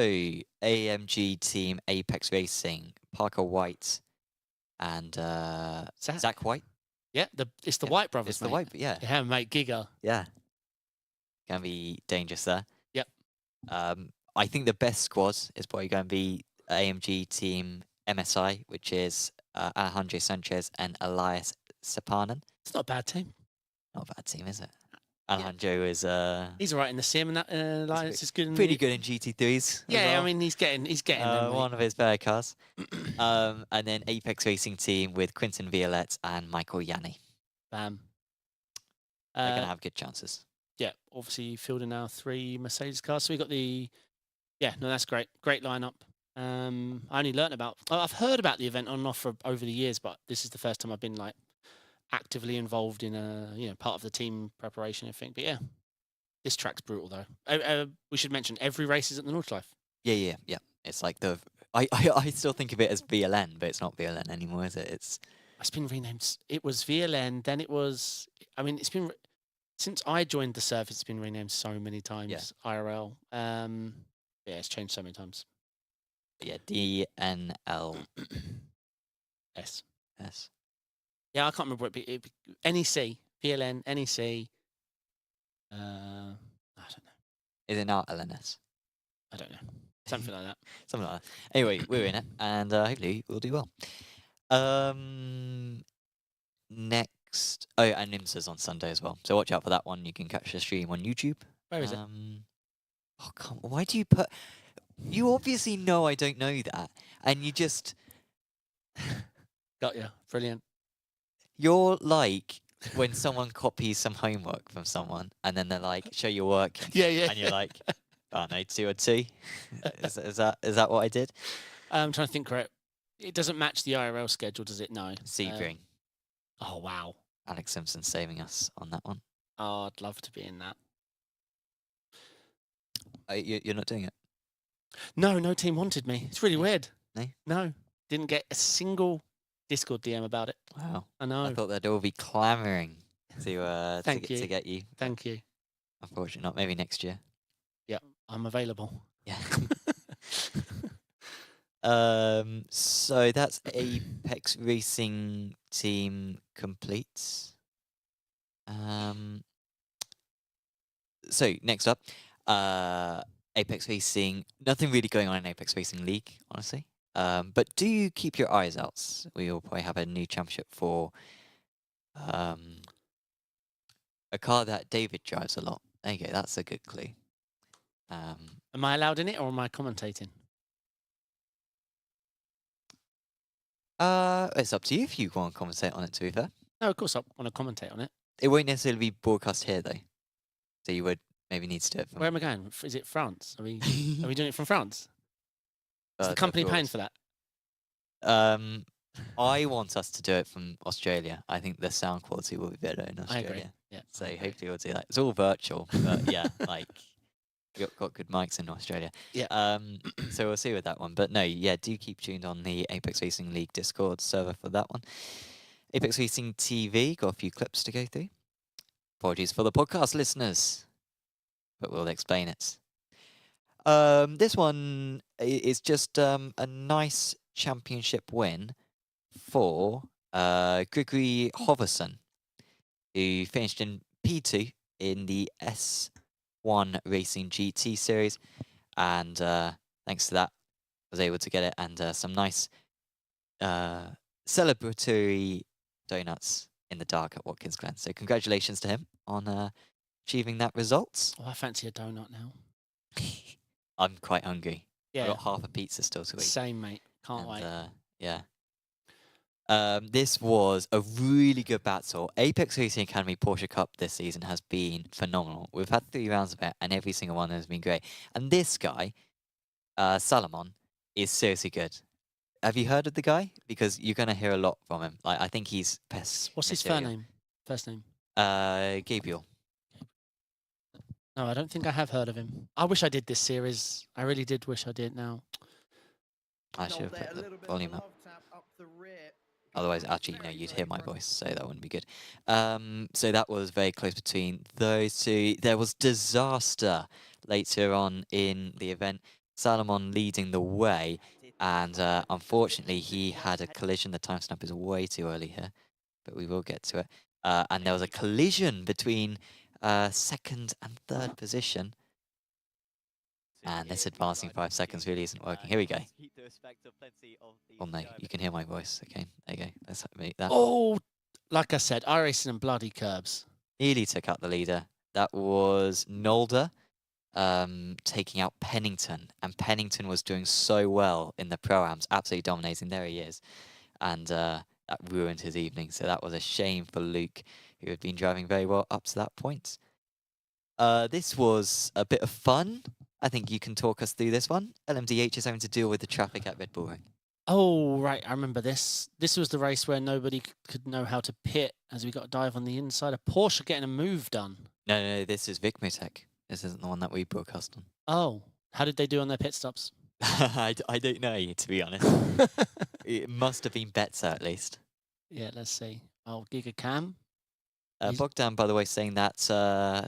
AMG team Apex Racing, Parker White, and Zach White. Yeah, it's the White brothers. It's the White, yeah. Yeah, mate, Giga. Yeah. Can be dangerous there. Yep. I think the best squad is probably going to be AMG team MSI, which is Alejandro Sanchez and Elias Sepanen. It's not a bad team. Not a bad team, is it? Alejandro is he's all right in the sim, and that Elias is good. Pretty good in GT3s. Yeah, well. I mean he's getting them, one of his better cars. And then Apex Racing team with Quinton Violette and Michael Yanni. Bam. They're gonna have good chances. Yeah, obviously fielding now 3 Mercedes cars. So we got that's great. Great lineup. I only learnt I've heard about the event on and off over the years, but this is the first time I've been like actively involved in part of the team preparation, I think. But yeah, This track's brutal though. We should mention every race is at the Nordschleife. Yeah. It's like I still think of it as VLN, but it's not VLN anymore, is it? It's been renamed. It was VLN, then it was. I mean, it's been since I joined the service. It's been renamed so many times. Yeah. IRL. Yeah, it's changed so many times. Yeah, DNL S. Yeah, I can't remember what it be. NEC, VLN, NEC. I don't know. Is it now LNS? I don't know. Something like that. Something like that. Anyway, we're in it, and hopefully we'll do well. Next, and IMSA's on Sunday as well, so watch out for that one. You can catch the stream on YouTube. Where is it? Oh, come on. Why do you put... You obviously know I don't know that, and you just... Got you. Brilliant. You're like when someone copies some homework from someone, and then they're like, show your work. Yeah. And you're like, oh no, 2 or 2. Is that what I did? I'm trying to think correct. It doesn't match the IRL schedule, does it? No. Sebring. Oh, wow. Alex Simpson saving us on that one. Oh, I'd love to be in that. You're not doing it? No team wanted me. It's really weird. No? Didn't get a single Discord DM about it. Wow. I know. I thought they'd all be clamouring to to get you. Thank you. Unfortunately not. Maybe next year. Yeah, I'm available. Yeah. So that's Apex Racing team complete. So next up, Apex Racing. Nothing really going on in Apex Racing League, honestly. But do you keep your eyes out? We will probably have a new championship for a car that David drives a lot. There you go. That's a good clue. Am I allowed in it or am I commentating? It's up to you if you want to commentate on it, to be fair. No, of course I want to commentate on it. It won't necessarily be broadcast here, though. So you would maybe need to do it from... Where am I going? Is it France? Are we doing it from France? Is the company paying for that? I want us to do it from Australia. I think the sound quality will be better in Australia. I agree. Yeah. So hopefully we'll do that. It's all virtual, but yeah, like you've got good mics in Australia. Yeah. So we'll see with that one. But no, yeah, do keep tuned on the Apex Racing League Discord server for that one. Apex Racing TV, got a few clips to go through. Apologies for the podcast listeners, but we'll explain it. This one is just a nice championship win for Gregory Hoverson, who finished in P2 in the S1 Racing GT series, and thanks to that, was able to get it, and some nice celebratory donuts in the dark at Watkins Glen. So congratulations to him on achieving that result. Oh, I fancy a donut now. I'm quite hungry. Yeah. I've got half a pizza still to eat. Same, mate. Can't wait. Yeah. This was a really good battle. Apex Racing Academy Porsche Cup this season has been phenomenal. We've had 3 rounds of it, and every single one has been great. And this guy, Salomon, is seriously good. Have you heard of the guy? Because you're going to hear a lot from him. Like, I think he's PES What's his material. First name? Gabriel. No, I don't think I have heard of him. I wish I did this series. I really did wish I did now. I should have put the volume up. Otherwise, actually, no, you'd hear my voice, so that wouldn't be good. So that was very close between those two. There was disaster later on in the event. Salomon leading the way, and unfortunately, he had a collision. The timestamp is way too early here, but we will get to it. And there was a collision between second and third position. And this advancing 5 seconds really isn't working. Here we go. Oh no, you can hear my voice. Okay, there you go. Let's make that. Oh, like I said, iRacing and bloody curbs. Nearly took out the leader. That was Nolder taking out Pennington. And Pennington was doing so well in the Pro-Ams, absolutely dominating. There he is. And that ruined his evening. So that was a shame for Luke, who had been driving very well up to that point. This was a bit of fun. I think you can talk us through this one. LMDH is having to deal with the traffic at Red Bull Ring. Oh, right. I remember this. This was the race where nobody could know how to pit as we got a dive on the inside. A Porsche getting a move done. No, this is Vic Mutek. This isn't the one that we broadcast on. Oh, how did they do on their pit stops? I don't know, to be honest. It must have been better, at least. Yeah, let's see. Oh, Giga Cam. Bogdan, by the way, saying that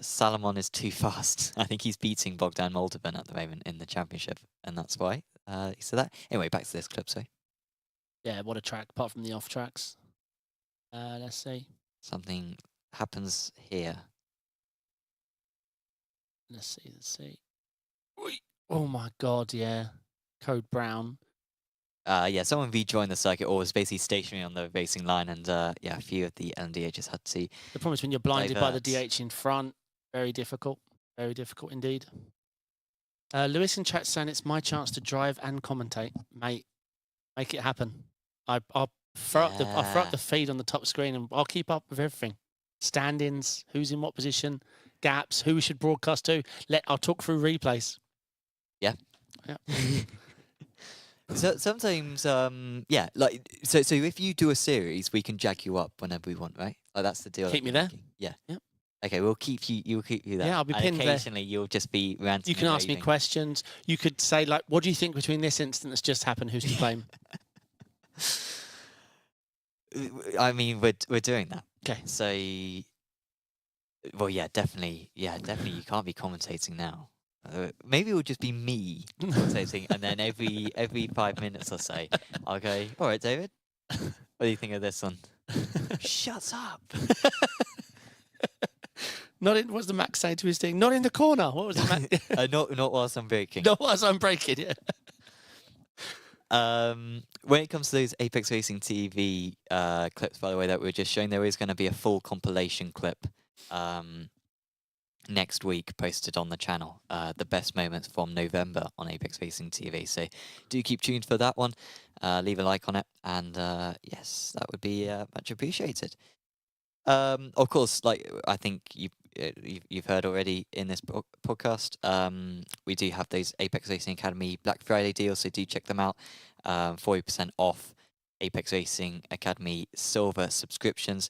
Salomon is too fast. I think he's beating Bogdan Moldovan at the moment in the championship, and that's why he said that. Anyway, back to this clip, so. Yeah, what a track, apart from the off tracks. Let's see. Something happens here. Let's see. Oh my god, yeah. Code Brown. Yeah, someone rejoined the circuit or was basically stationary on the racing line, and yeah, a few of the LMDH just had to. The problem is when you're blinded by the divert. DH in front, very difficult indeed. Lewis in chat saying it's my chance to drive and commentate, mate. Make it happen. I'll throw up the feed on the top screen, and I'll keep up with everything. Stand-ins, who's in what position, gaps, who we should broadcast to. I'll talk through replays. Yeah. Yeah. So sometimes, yeah, like so if you do a series, we can jack you up whenever we want, right? Like that's the deal. Keep me there. Making. Yeah. Yeah. Okay, we'll keep you. You'll keep you there. Yeah, I'll be and pinned there. Occasionally, you'll just be ranting. You can ask me questions. You could say like, "What do you think between this incident that's just happened? Who's to blame?" I mean, we're doing that. Okay. So, well, yeah, definitely. You can't be commentating now. Maybe it will just be me commentating, and then every 5 minutes or so, I'll go, all right, David, what do you think of this one? Shut up. What's the Max saying to his team? Not in the corner. What was the Max? Not whilst I'm breaking. Not whilst I'm breaking, yeah. When it comes to those Apex Racing TV clips, by the way, that we were just showing, there is going to be a full compilation clip next week posted on the channel. The best moments from November on Apex Racing TV. So do keep tuned for that one. Leave a like on it, and yes, that would be much appreciated. Of course, like I think you've heard already in this podcast, we do have those Apex Racing Academy Black Friday deals, so do check them out. 40% off Apex Racing Academy Silver subscriptions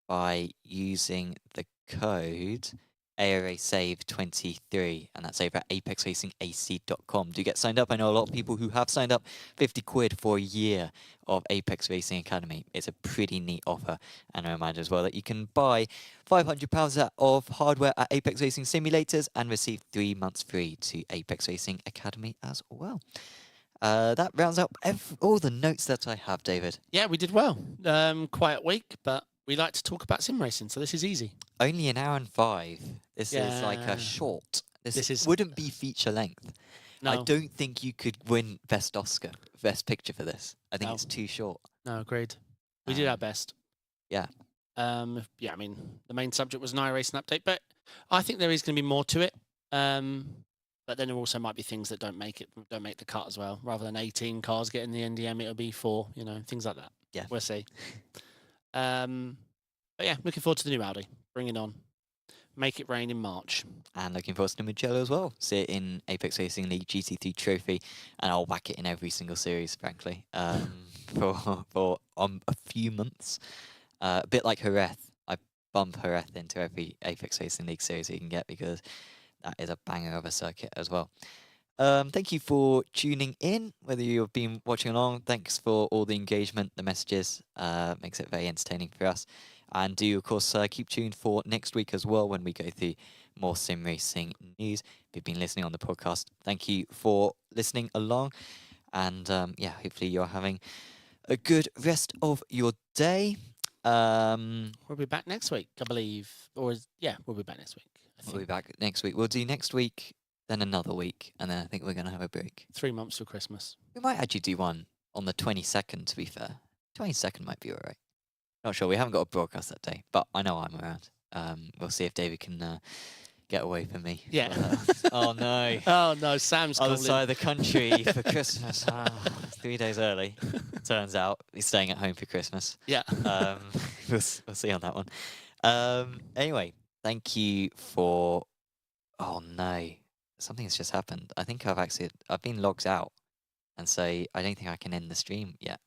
by using the code ARASAVE23, and that's over at apexracingac.com. Do get signed up. I know a lot of people who have signed up. 50 quid for a year of Apex Racing Academy. It's a pretty neat offer. And a reminder as well that you can buy £500 of hardware at Apex Racing Simulators and receive 3 months free to Apex Racing Academy as well. That rounds up all the notes that I have, David. Yeah, we did well. Quiet week, but we like to talk about sim racing, so this is easy. Only an hour and 5. This is like a short. This wouldn't be feature length. No. I don't think you could win Best Picture for this. I think it's too short. No, agreed. We did our best. Yeah. Yeah, I mean, the main subject was an iRacing update, but I think there is going to be more to it. But then there also might be things that don't make the cut as well. Rather than 18 cars getting the NDM, it'll be 4, things like that. Yeah. We'll see. But yeah, looking forward to the new Audi. Bring it on. Make it rain in March. And looking forward to the Mugello as well. See it in Apex Racing League GT3 Trophy, and I'll whack it in every single series, frankly, for a few months. A bit like Jerez. I bump Jerez into every Apex Racing League series you can get because that is a banger of a circuit as well. Thank you for tuning in, whether you've been watching along. Thanks for all the engagement, the messages. Makes it very entertaining for us. And do, of course, keep tuned for next week as well when we go through more sim racing news. If you've been listening on the podcast, thank you for listening along. And yeah, hopefully you're having a good rest of your day. We'll be back next week, I believe. We'll be back next week. We'll be back next week. We'll do next week, then another week, and then I think we're going to have a break. 3 months till Christmas. We might actually do one on the 22nd, to be fair. 22nd might be all right. Not sure. We haven't got a broadcast that day, but I know I'm around. We'll see if David can get away from me. Yeah. Oh, no. Oh, no. Sam's Other calling. side of the country for Christmas. 3 days early. Turns out he's staying at home for Christmas. Yeah. We'll see on that one. Anyway, thank you for... Oh, no. Something has just happened. I think I've been logged out. And so I don't think I can end the stream yet.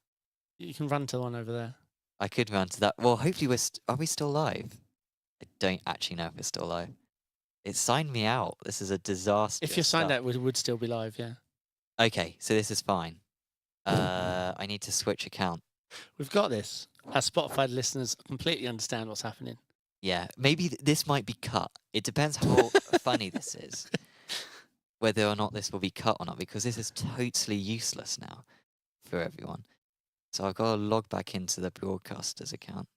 You can run to the one over there. I could run to that. Well, hopefully are we still live? I don't actually know if we're still live. It signed me out. This is a disaster. If you're signed out, we would still be live, yeah. Okay, so this is fine. I need to switch account. We've got this. Our Spotify listeners completely understand what's happening. Yeah, maybe this might be cut. It depends how funny this is, whether or not this will be cut or not, because this is totally useless now for everyone. So I've got to log back into the broadcaster's account.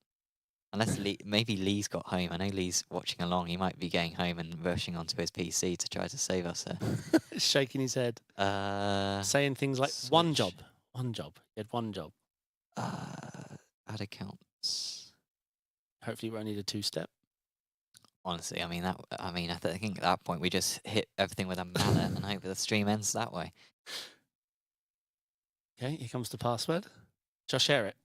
Unless maybe Lee's got home. I know Lee's watching along. He might be getting home and rushing onto his PC to try to save us there. Shaking his head. Saying things like, one job. One job. He had one job. Add accounts. Hopefully we won't need a two-step. Honestly, I think at that point we just hit everything with a mallet and hope the stream ends that way. Okay, here comes the password. Shall I share it?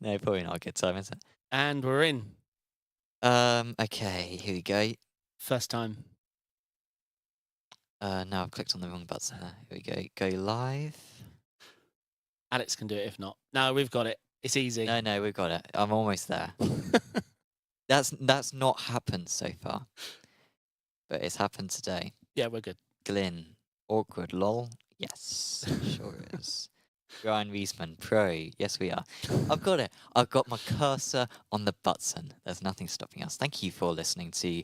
No, probably not a good time, is it? And we're in. Okay, here we go. First time. No, I've clicked on the wrong button there. Here we go. Go live. Alex can do it if not. No, we've got it. It's easy. No, we've got it. I'm almost there. That's not happened so far. But it's happened today. Yeah, we're good. Glyn. Awkward, lol. Yes, sure is. Ryan Reisman, pro. Yes, we are. I've got it. I've got my cursor on the button. There's nothing stopping us. Thank you for listening to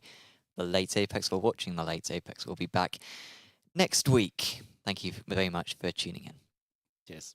the Late Apex or watching the Late Apex. We'll be back next week. Thank you very much for tuning in. Cheers.